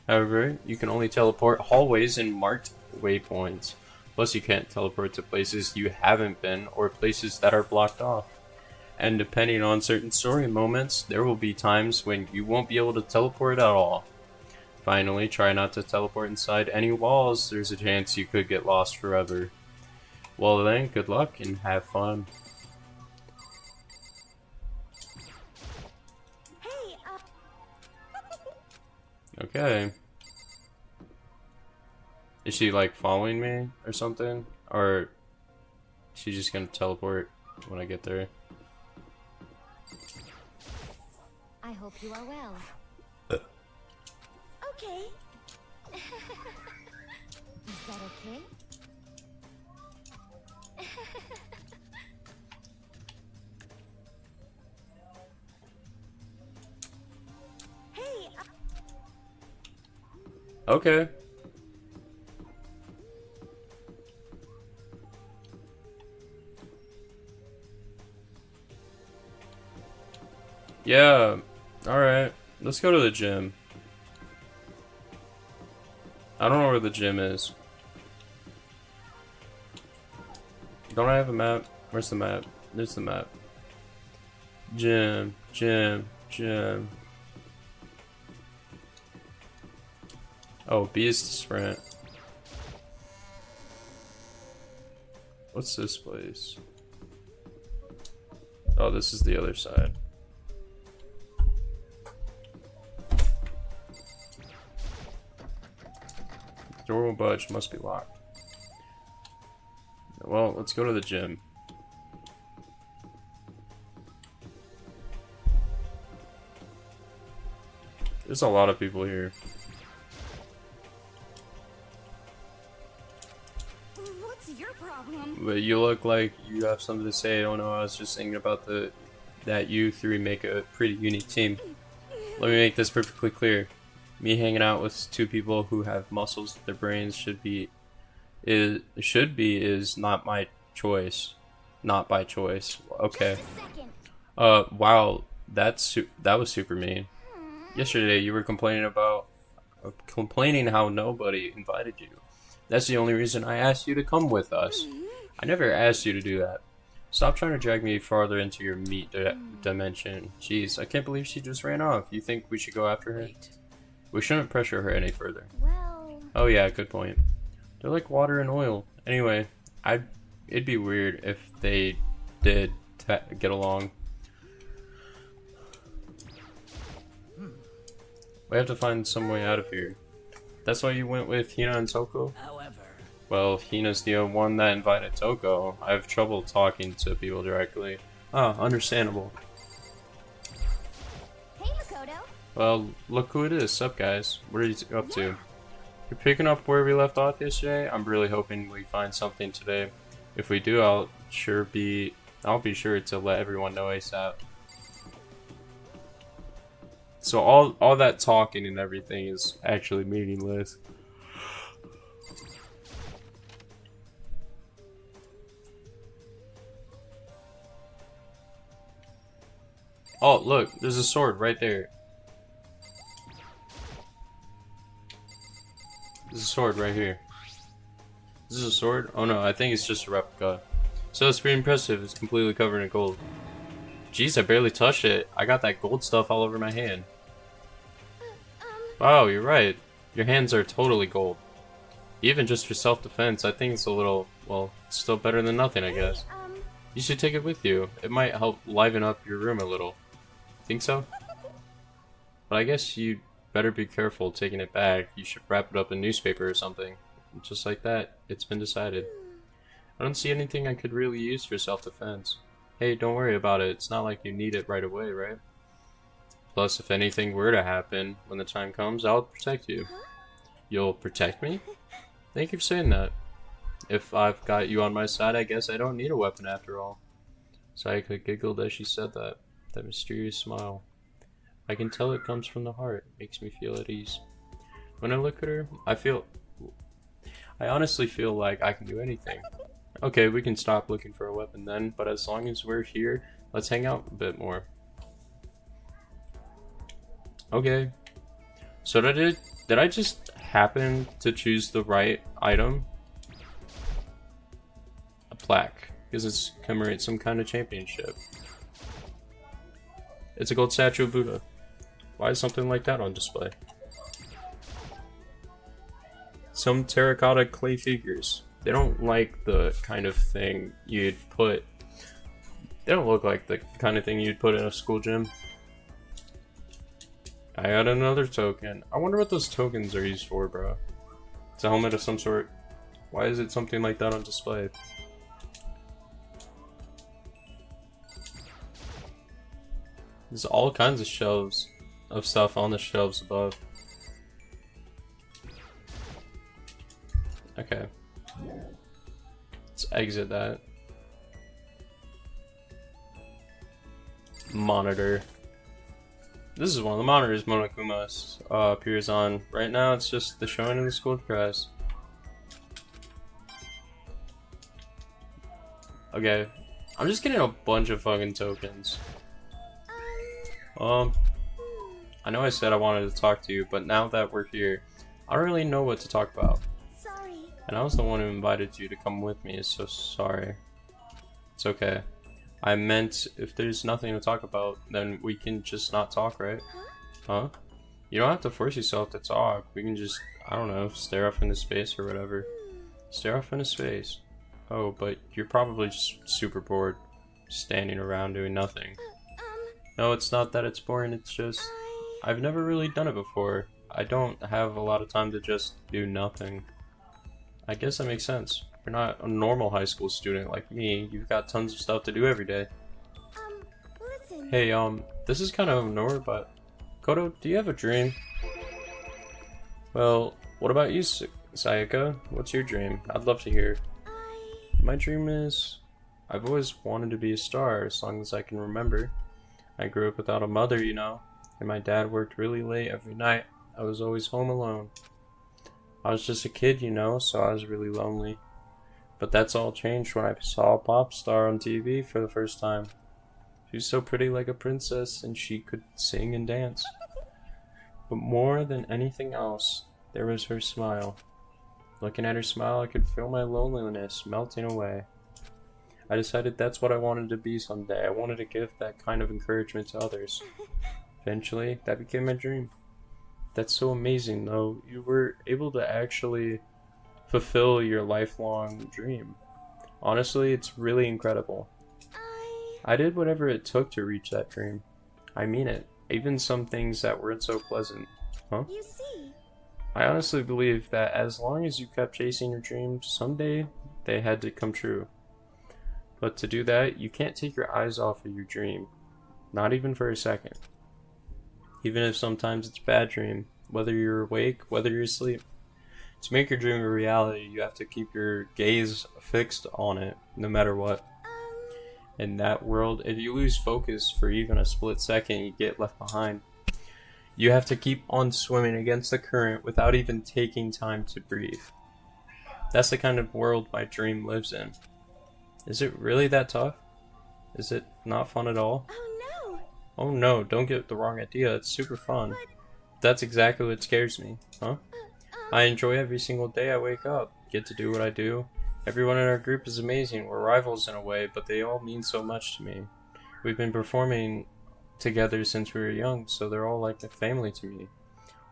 However, you can only teleport hallways and marked waypoints. Plus, you can't teleport to places you haven't been or places that are blocked off. And depending on certain story moments, there will be times when you won't be able to teleport at all. Finally, try not to teleport inside any walls. There's a chance you could get lost forever. Well then, good luck and have fun. Hey, Okay. Is she like following me or something? Or is she just gonna teleport when I get there? I hope you are well. Okay. okay? Hey, Okay. Yeah. Alright. Let's go to the gym. I don't know where the gym is. Don't I have a map? Where's the map? There's the map. Gym, gym, gym. Oh, B is to sprint. What's this place? Oh, this is the other side. Door won't budge, must be locked. Well, let's go to the gym. There's a lot of people here. what's your problem? But you look like you have something to say. I don't know, I was just thinking about that you three make a pretty unique team. Let me make this perfectly clear. Me hanging out with two people who have muscles, their brains is not my choice. Not by choice. Okay. Just a second. Wow, that was super mean. Yesterday you were complaining how nobody invited you. That's the only reason I asked you to come with us. I never asked you to do that. Stop trying to drag me farther into your meat dimension. Jeez, I can't believe she just ran off. You think we should go after her? Wait. We shouldn't pressure her any further. Well, Oh yeah, good point. They're like water and oil. Anyway, it'd be weird if they did get along. We have to find some way out of here. That's why you went with Hina and Toko? However, Well, Hina's the one that invited Toko. I have trouble talking to people directly. Ah, understandable. hey Makoto. Well, look who it is. Sup, guys? What are you up to? You're picking up where we left off yesterday? I'm really hoping we find something today. If we do, I'll be sure to let everyone know ASAP. So all that talking and everything is actually meaningless. Oh, look, there's a sword right there. There's a sword right here. Is this a sword? Oh no, I think it's just a replica. So it's pretty impressive. It's completely covered in gold. Jeez, I barely touched it. I got that gold stuff all over my hand. Wow, you're right. Your hands are totally gold. Even just for self-defense, I think it's a little, well, it's still better than nothing, I guess. You should take it with you. It might help liven up your room a little. Think so? But I guess you'd better be careful taking it back. You should wrap it up in newspaper or something. Just like that, it's been decided. I don't see anything I could really use for self-defense. Hey, don't worry about it. It's not like you need it right away, right? Plus, if anything were to happen when the time comes, I'll protect you. You'll protect me? Thank you for saying that. If I've got you on my side, I guess I don't need a weapon after all. Sayaka giggled as she said that. That mysterious smile. I can tell it comes from the heart. Makes me feel at ease. When I look at her, I honestly feel like I can do anything. Okay, we can stop looking for a weapon then, but as long as we're here, let's hang out a bit more. Okay. So did I just happen to choose the right item? A plaque, because it commemorates some kind of championship. It's a gold statue of Buddha. Why is something like that on display? Some terracotta clay figures. They don't like the kind of thing you'd put. They don't look like the kind of thing you'd put in a school gym. I got another token. I wonder what those tokens are used for, bro. It's a helmet of some sort. Why is it something like that on display? There's all kinds of shelves of stuff on the shelves above. Okay. Let's exit that. Monitor. This is one of the monitors Monokuma appears on. Right now it's just the showing in the school press. Okay, I'm just getting a bunch of fucking tokens. I know I said I wanted to talk to you, but now that we're here, I don't really know what to talk about. Sorry. And I was the one who invited you to come with me, so sorry. It's okay. I meant, if there's nothing to talk about, then we can just not talk, right? Huh? You don't have to force yourself to talk. We can just, I don't know, stare off into space or whatever. Stare off into space. Oh, but you're probably just super bored, standing around doing nothing. No, it's not that it's boring, it's just, I've never really done it before. I don't have a lot of time to just do nothing. I guess that makes sense. You're not a normal high school student like me. You've got tons of stuff to do every day. Listen. Hey, this is kind of nowhere, but Koto, do you have a dream? Well, what about you, Sayaka? What's your dream? I'd love to hear. My dream is, I've always wanted to be a star as long as I can remember. I grew up without a mother, you know, and my dad worked really late every night. I was always home alone. I was just a kid, you know, so I was really lonely. But that's all changed when I saw a pop star on TV for the first time. She was so pretty like a princess, and she could sing and dance. But more than anything else, there was her smile. Looking at her smile, I could feel my loneliness melting away. I decided that's what I wanted to be someday. I wanted to give that kind of encouragement to others. Eventually, that became my dream. That's so amazing, though. You were able to actually fulfill your lifelong dream. Honestly, it's really incredible. I did whatever it took to reach that dream. I mean it. Even some things that weren't so pleasant. Huh? You see. I honestly believe that as long as you kept chasing your dreams, someday they had to come true. But to do that, you can't take your eyes off of your dream. Not even for a second. Even if sometimes it's a bad dream. Whether you're awake, whether you're asleep. To make your dream a reality, you have to keep your gaze fixed on it, no matter what. In that world, if you lose focus for even a split second, you get left behind. You have to keep on swimming against the current without even taking time to breathe. That's the kind of world my dream lives in. Is it really that tough? Is it not fun at all? Oh no. Oh no, don't get the wrong idea, it's super fun. That's exactly what scares me, huh? I enjoy every single day I wake up, get to do what I do. Everyone in our group is amazing, we're rivals in a way, but they all mean so much to me. We've been performing together since we were young, so they're all like a family to me.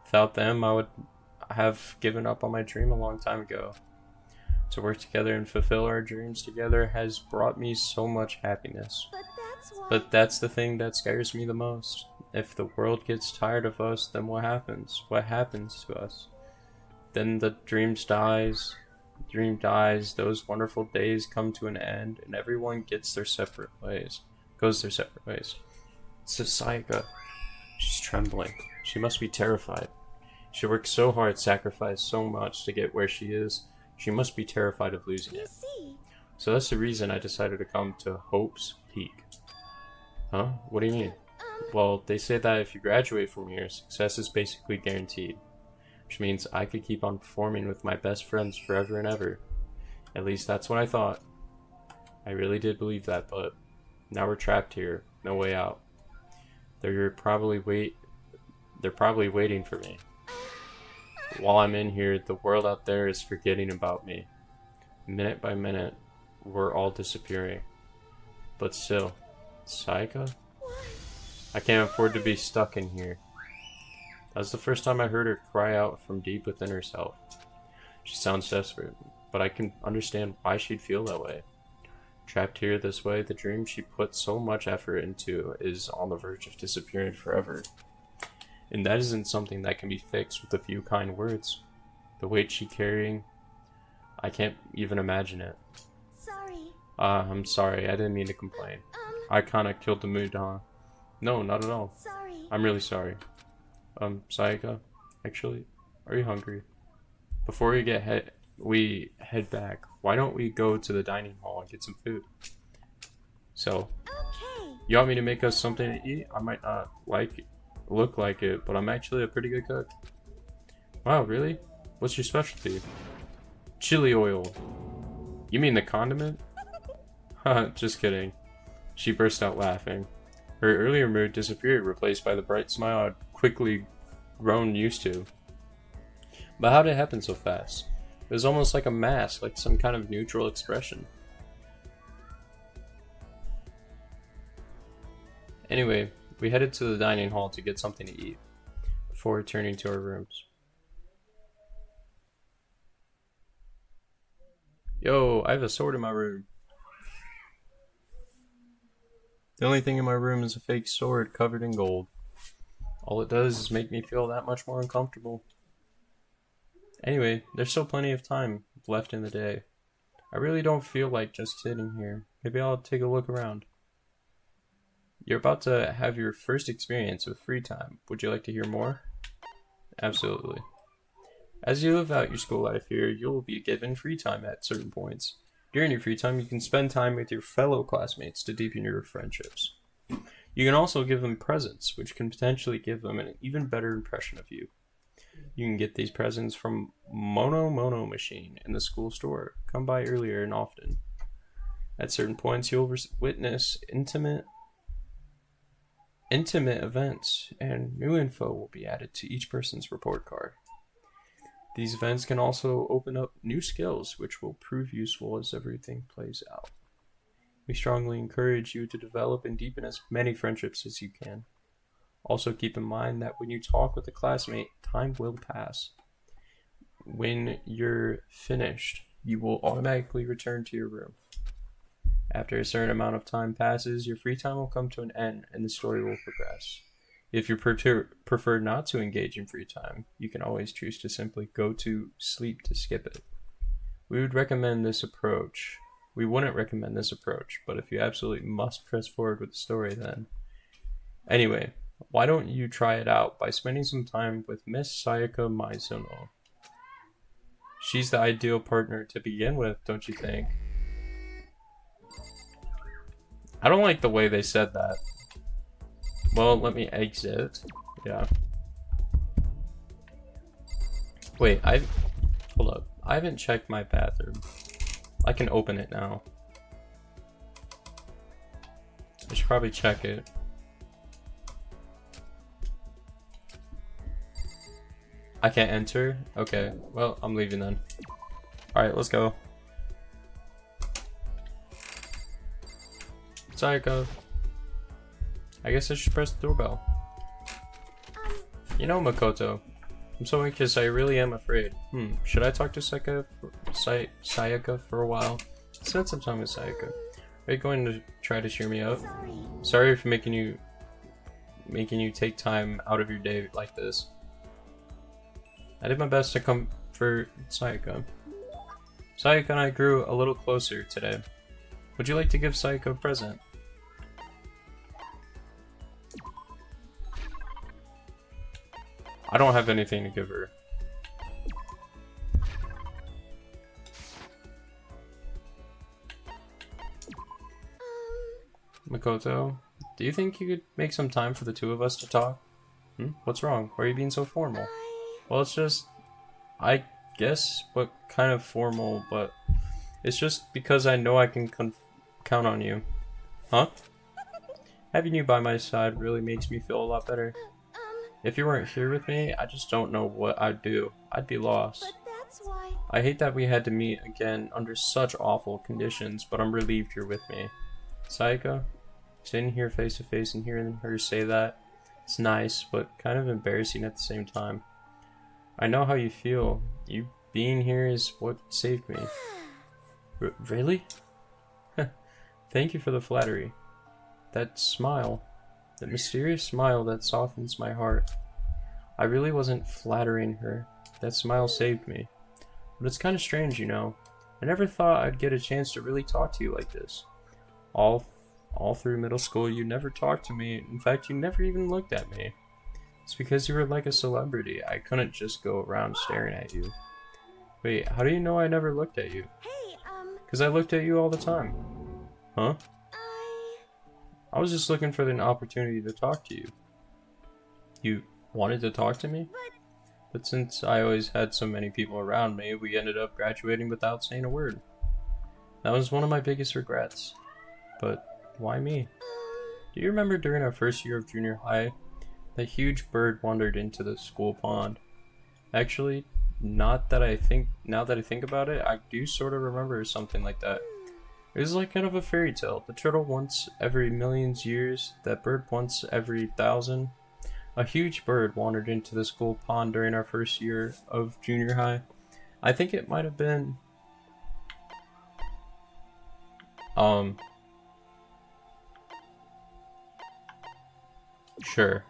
Without them, I would have given up on my dream a long time ago. To work together and fulfill our dreams together has brought me so much happiness. But that's the thing that scares me the most. If the world gets tired of us, then what happens? What happens to us? Then the dream dies, those wonderful days come to an end, and everyone gets their separate ways. Goes their separate ways. It's Sayaka. She's trembling. She must be terrified. She worked so hard, sacrificed so much to get where she is. She must be terrified of losing it. So that's the reason I decided to come to Hope's Peak. Huh? What do you mean? Well, they say that if you graduate from here, success is basically guaranteed. Which means I could keep on performing with my best friends forever and ever. At least that's what I thought. I really did believe that, but now we're trapped here. No way out. They're probably waiting for me. While I'm in here, the world out there is forgetting about me. Minute by minute, we're all disappearing. But still, Sayaka? I can't afford to be stuck in here. That was the first time I heard her cry out from deep within herself. She sounds desperate, but I can understand why she'd feel that way. Trapped here this way, the dream she put so much effort into is on the verge of disappearing forever. And that isn't something that can be fixed with a few kind words. The weight she's carrying, I can't even imagine it. Sorry. I'm sorry, I didn't mean to complain. I kinda killed the mood, huh? No, not at all. Sorry. I'm really sorry. Sayaka, actually, are you hungry? Before we head back. Why don't we go to the dining hall and get some food? So, Okay. you want me to make us something to eat? I might not look like it, but I'm actually a pretty good cook. Wow, really? What's your specialty? Chili oil. You mean the condiment? Haha, just kidding. She burst out laughing. Her earlier mood disappeared, replaced by the bright smile I'd quickly grown used to. But how did it happen so fast? It was almost like a mask, like some kind of neutral expression. Anyway, we headed to the dining hall to get something to eat, before returning to our rooms. Yo, I have a sword in my room. The only thing in my room is a fake sword covered in gold. All it does is make me feel that much more uncomfortable. Anyway, there's still plenty of time left in the day. I really don't feel like just sitting here. Maybe I'll take a look around. You're about to have your first experience with free time. Would you like to hear more? Absolutely. As you live out your school life here, you'll be given free time at certain points. During your free time, you can spend time with your fellow classmates to deepen your friendships. You can also give them presents, which can potentially give them an even better impression of you. You can get these presents from Mono Machine in the school store. Come by earlier and often. At certain points, you'll witness intimate events, and new info will be added to each person's report card. These events can also open up new skills, which will prove useful as everything plays out. We strongly encourage you to develop and deepen as many friendships as you can. Also keep in mind that when you talk with a classmate, time will pass. When you're finished, you will automatically return to your room. After a certain amount of time passes, your free time will come to an end and the story will progress. If you prefer not to engage in free time, you can always choose to simply go to sleep to skip it. We wouldn't recommend this approach, but if you absolutely must press forward with the story, then. Anyway, why don't you try it out by spending some time with Miss Sayaka Maizono? She's the ideal partner to begin with, don't you think? I don't like the way they said that. Well, let me exit. Yeah. Wait, hold up. I haven't checked my bathroom. I can open it now. I should probably check it. I can't enter? Okay, well, I'm leaving then. Alright, let's go. Sayaka. I guess I should press the doorbell. You know, Makoto, I'm so anxious, I really am afraid. Should I talk to Sayaka for a while? Spend some time with Sayaka. Are you going to try to cheer me up? Sorry for making you take time out of your day like this. I did my best to comfort Sayaka. Sayaka and I grew a little closer today. Would you like to give Sayaka a present? I don't have anything to give her. Makoto, do you think you could make some time for the two of us to talk? What's wrong? Why are you being so formal? Well, it's just, I guess, what kind of formal, but it's just because I know I can count on you. Huh? Having you by my side really makes me feel a lot better. If you weren't here with me, I just don't know what I'd do. I'd be lost. But that's why. I hate that we had to meet again under such awful conditions, but I'm relieved you're with me. Sayaka, sitting here face to face and hearing her say that, it's nice, but kind of embarrassing at the same time. I know how you feel. You being here is what saved me. Really? Thank you for the flattery. That smile. That mysterious smile that softens my heart. I really wasn't flattering her. That smile saved me. But it's kind of strange, you know. I never thought I'd get a chance to really talk to you like this. All through middle school, you never talked to me. In fact, you never even looked at me. It's because you were like a celebrity. I couldn't just go around staring at you. Wait, how do you know I never looked at you? Hey, Because I looked at you all the time. Huh? I... I was just looking for an opportunity to talk to you. You wanted to talk to me? But since I always had so many people around me, we ended up graduating without saying a word. That was one of my biggest regrets. But why me? Do you remember during our first year of junior high, that huge bird wandered into the school pond? Actually, now that I think about it, I do sort of remember something like that. It was like kind of a fairy tale. The turtle once every millions years, that bird once every 1,000. A huge bird wandered into the school pond during our first year of junior high. I think it might have been sure.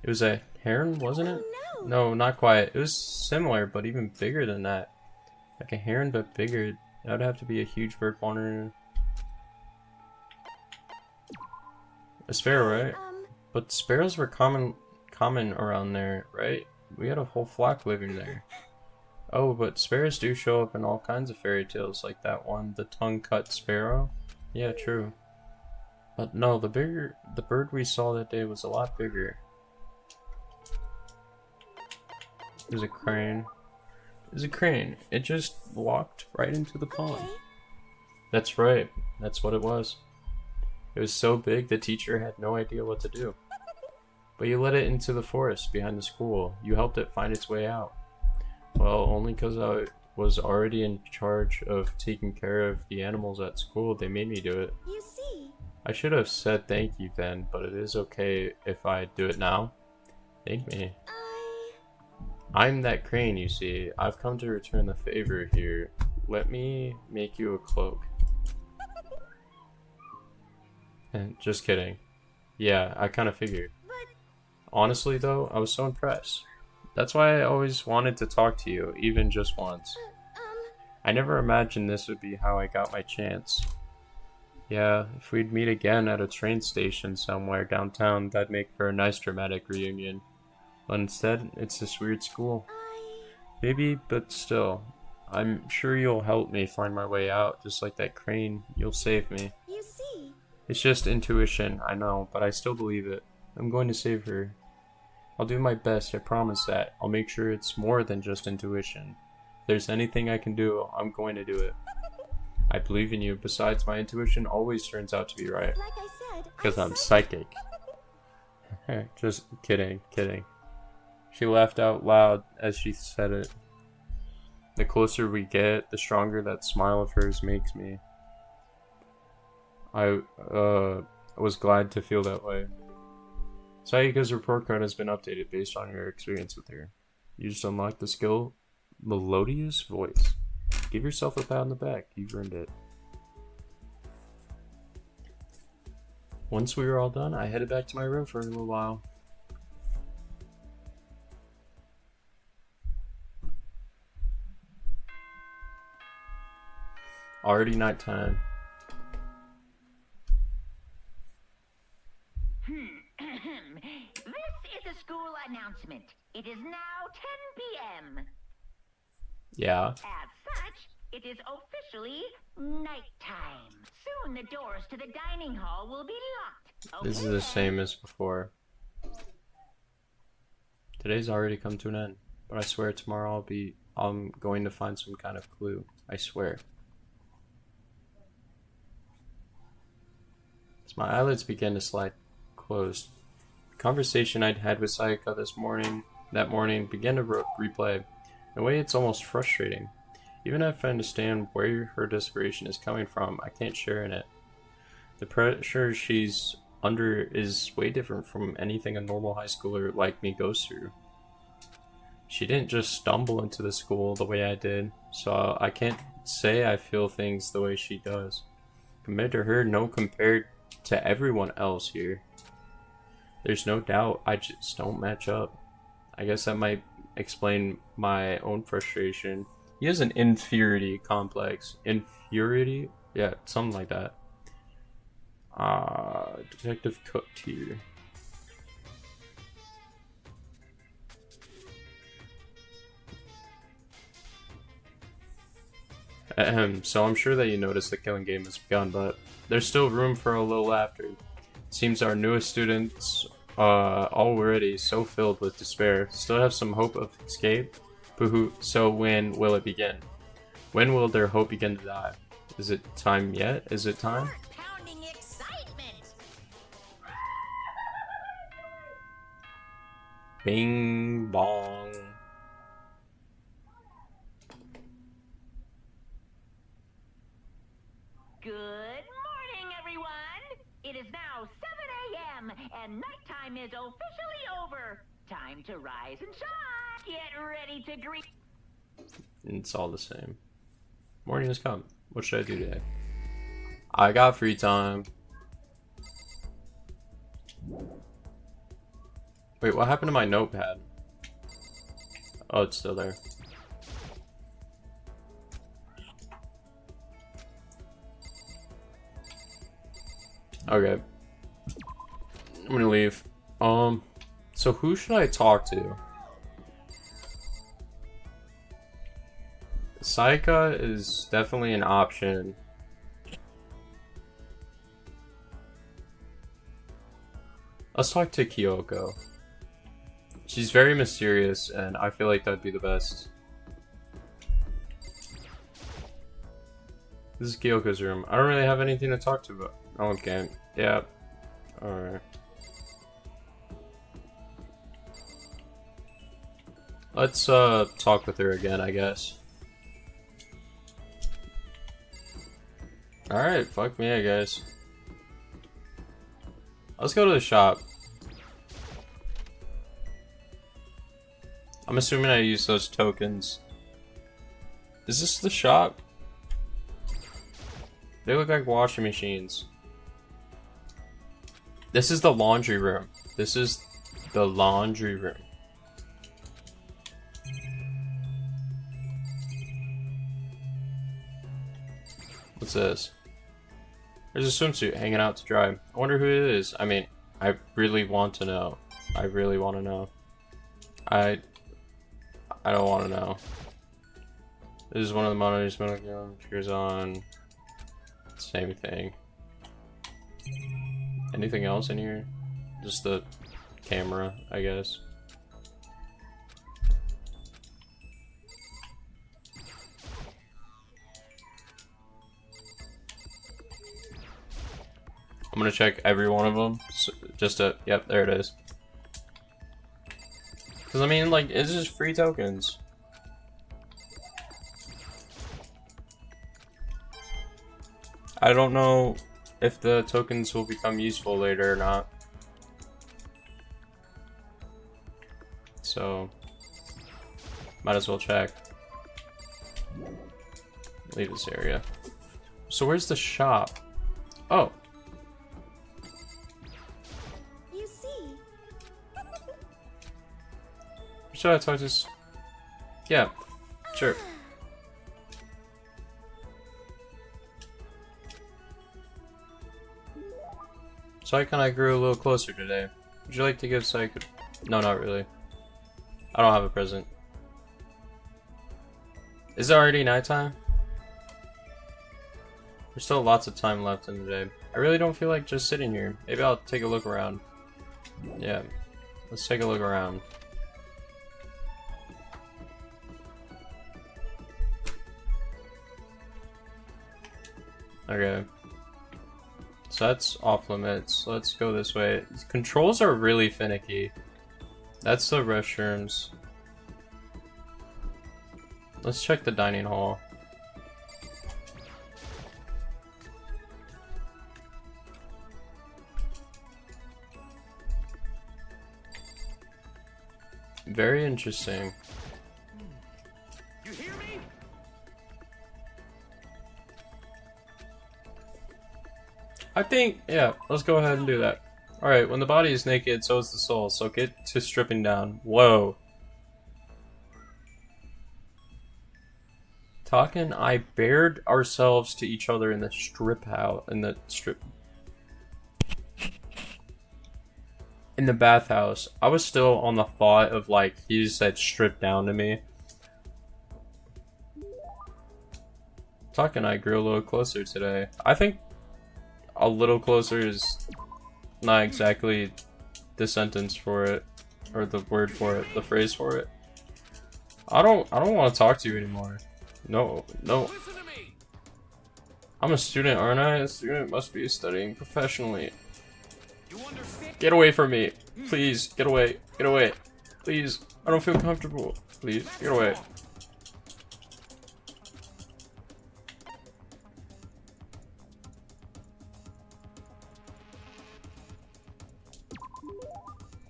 It was a heron, wasn't it? Oh, no. No, not quite. It was similar, but even bigger than that. Like a heron, but bigger. That would have to be a huge bird wandering. A sparrow, right? But sparrows were common around there, right? We had a whole flock living there. Oh, but sparrows do show up in all kinds of fairy tales, like that one, the tongue-cut sparrow. Yeah, true. But no, the bird we saw that day was a lot bigger. It was a crane. It was a crane. It just walked right into the pond. Okay. That's right. That's what it was. It was so big the teacher had no idea what to do. But you let it into the forest behind the school. You helped it find its way out. Well, only because I was already in charge of taking care of the animals at school, they made me do it. You see. I should have said thank you then, but it is okay if I do it now. Thank me. I'm that crane, you see. I've come to return the favor here. Let me make you a cloak. Just kidding. Yeah, I kind of figured. Honestly though, I was so impressed. That's why I always wanted to talk to you, even just once. I never imagined this would be how I got my chance. Yeah, if we'd meet again at a train station somewhere downtown, that'd make for a nice dramatic reunion. But instead, it's this weird school. Maybe, but still. I'm sure you'll help me find my way out, just like that crane. You'll save me. You see. It's just intuition, I know, but I still believe it. I'm going to save her. I'll do my best, I promise that. I'll make sure it's more than just intuition. If there's anything I can do, I'm going to do it. I believe in you. Besides, my intuition always turns out to be right. Like I said. Because I'm psychic. Just kidding. She laughed out loud as she said it. The closer we get, the stronger that smile of hers makes me. I was glad to feel that way. Sayaka's report card has been updated based on your experience with her. You just unlocked the skill, Melodious Voice. Give yourself a pat on the back. You've earned it. Once we were all done, I headed back to my room for a little while. Already nighttime. This is a school announcement. It is now 10 p.m. Yeah. As such, it is officially nighttime. Soon the doors to the dining hall will be locked. This is the same as before. Today's already come to an end, but I swear tomorrow I'm going to find some kind of clue. I swear. As my eyelids began to slide closed, the conversation I'd had with Sayaka that morning began to replay. In a way, it's almost frustrating. Even if I understand where her desperation is coming from, I can't share in it. The pressure she's under is way different from anything a normal high schooler like me goes through. She didn't just stumble into the school the way I did, so I can't say I feel things the way she does. Compared to her, no, compared to everyone else here. There's no doubt I just don't match up. I guess that might explain my own frustration. He has an inferiority complex. Inferiority? Yeah, something like that. Detective Cook here. So I'm sure that you noticed the killing game has begun, but there's still room for a little laughter. Seems our newest students, already so filled with despair, still have some hope of escape. Boo-hoo. So when will it begin? When will their hope begin to die? Is it time yet? Is it time? Heart-pounding excitement. Bing bong. Good morning, everyone! It is now 7 a.m. and nighttime is officially over. Time to rise and shine. Get ready to greet. It's all the same. Morning has come. What should I do today? I got free time. Wait, what happened to my notepad? Oh, it's still there. Okay. I'm gonna leave. So who should I talk to? Saika is definitely an option. Let's talk to Kyoko. She's very mysterious, and I feel like that'd be the best. This is Kyoko's room. I don't really have anything to talk to about. Okay. Yeah. Alright. Let's talk with her again, I guess. Alright, fuck me, I guess. Let's go to the shop. I'm assuming I use those tokens. Is this the shop? They look like washing machines. This is the laundry room. This is the laundry room. What's this? There's a swimsuit hanging out to dry. I wonder who it is. I mean, I really want to know. I really want to know. I don't want to know. This is one of the monitors. Appears on. Same thing. Anything else in here? Just the camera, I guess. I'm gonna check every one of them. So just to, yep, there it is. Because I mean, like, it's just free tokens. I don't know if the tokens will become useful later or not. So, might as well check. Leave this area. So where's the shop? Oh. You see. Should I talk to this? Yeah, sure. Saika and I grew a little closer today. Would you like to give Saika... No, not really. I don't have a present. Is it already nighttime? There's still lots of time left in the day. I really don't feel like just sitting here. Maybe I'll take a look around. Yeah, let's take a look around. Okay. So that's off limits. Let's go this way. Controls are really finicky. That's the restrooms. Let's check the dining hall. Very interesting. You hear me? I think, yeah, let's go ahead and do that. Alright, when the body is naked, so is the soul, so get to stripping down. Whoa. Taka and I bared ourselves to each other in the in the bathhouse. I was still on the thought of, like, he just said strip down to me. Taka and I grew a little closer today. I think a little closer is not exactly the sentence for it, or the word for it, the phrase for it. I don't want to talk to you anymore. No. Listen to me. I'm a student, aren't I? A student must be studying professionally. You understand? Get away from me. Please, get away. Get away. Please. I don't feel comfortable. Please, get away.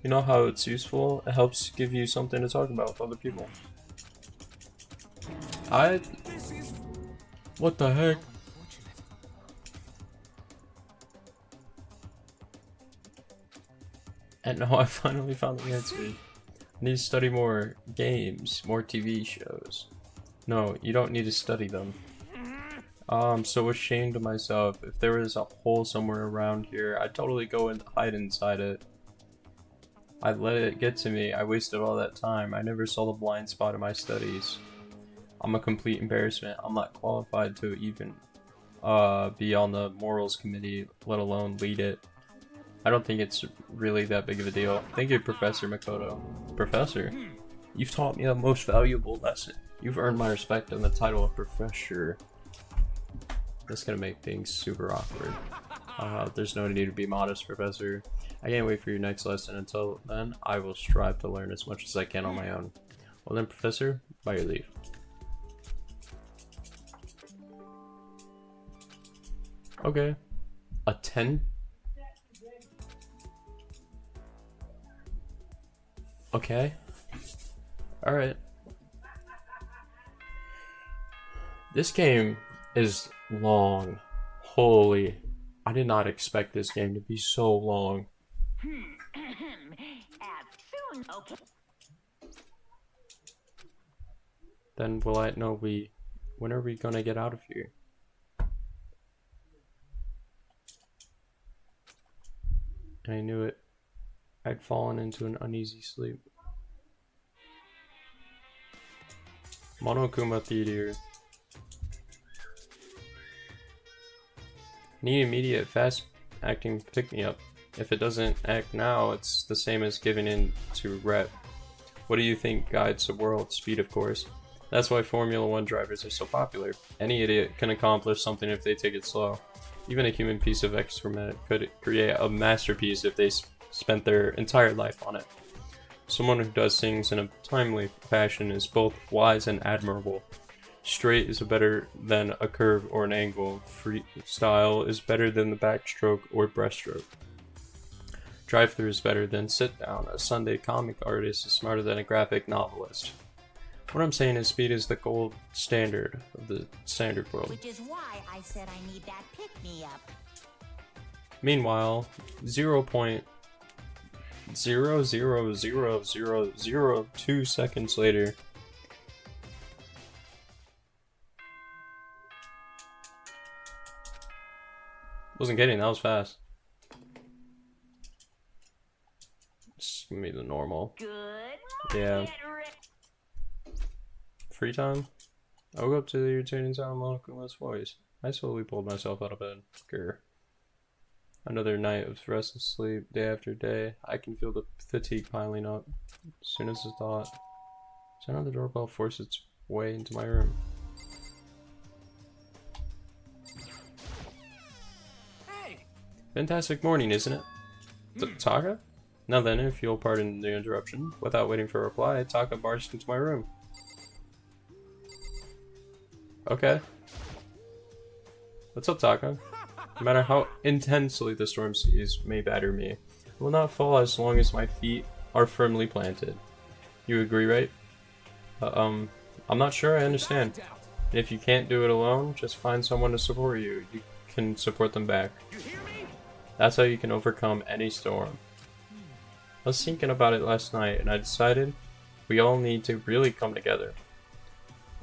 You know how it's useful? It helps give you something to talk about with other people. What the heck? And now I finally found the answer. I need to study more games, more TV shows. No, you don't need to study them. I'm so ashamed of myself. If there was a hole somewhere around here, I'd totally go and hide inside it. I let it get to me. I wasted all that time. I never saw the blind spot in my studies. I'm a complete embarrassment. I'm not qualified to even be on the morals committee, let alone lead it. I don't think it's really that big of a deal. Thank you, Professor Makoto. Professor, you've taught me a most valuable lesson. You've earned my respect and the title of Professor. That's gonna make things super awkward. There's no need to be modest, Professor. I can't wait for your next lesson. Until then, I will strive to learn as much as I can on my own. Well then, Professor, by your leave. Okay. A 10? Okay. Alright. This game is long. Holy. I did not expect this game to be so long. As soon, okay. Then will I know when are we gonna get out of here? And I knew it. I'd fallen into an uneasy sleep. Monokuma Theater. Need immediate fast acting pick-me-up. If it doesn't act now, it's the same as giving in to rep. What do you think guides the world? Speed, of course. That's why Formula 1 drivers are so popular. Any idiot can accomplish something if they take it slow. Even a human piece of excrement could create a masterpiece if they spent their entire life on it. Someone who does things in a timely fashion is both wise and admirable. Straight is better than a curve or an angle. Freestyle is better than the backstroke or breaststroke. Drive-through is better than sit-down. A Sunday comic artist is smarter than a graphic novelist. What I'm saying is speed is the gold standard of the standard world. Which is why I said I need that pick-me-up. Meanwhile, 0.0000002 seconds later, wasn't kidding, that was fast. It's gonna be the normal. Good. Yeah. Get ready. Free time? I woke up to the irritating sound of Monokuma's voice. I slowly pulled myself out of bed. Grr. Another night of restless sleep, day after day. I can feel the fatigue piling up. As soon as the sound of the doorbell forced its way into my room. Hey. Fantastic morning, isn't it? Taka? Now then, if you'll pardon the interruption, without waiting for a reply, Taka barged into my room. Okay. What's up, Taka? No matter how intensely the storm seas may batter me, it will not fall as long as my feet are firmly planted. You agree, right? I'm not sure I understand. And if you can't do it alone, just find someone to support you. You can support them back. You hear me? That's how you can overcome any storm. I was thinking about it last night, and I decided we all need to really come together.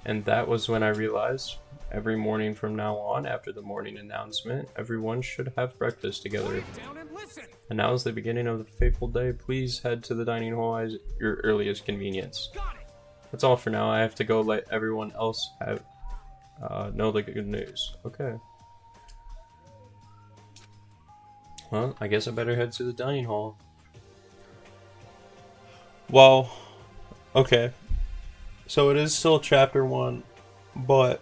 And that was when I realized, every morning from now on, after the morning announcement, everyone should have breakfast together. Quiet down and listen. And now is the beginning of the fateful day. Please head to the dining hall at your earliest convenience. Got it. That's all for now. I have to go let everyone else have Know the good news. Okay. Well, I guess I better head to the dining hall. Well, okay. So it is still chapter 1, but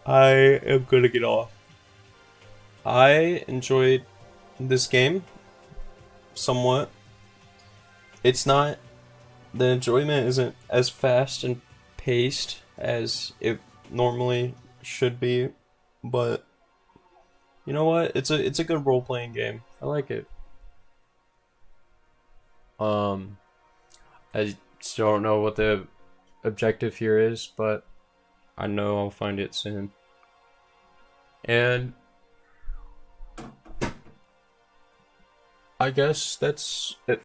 I am gonna get off. I enjoyed this game somewhat. It's not, the enjoyment isn't as fast and paced as it normally should be, but you know what? It's a good role playing game. I like it. I still don't know what the objective here is, but I know I'll find it soon. And I guess that's it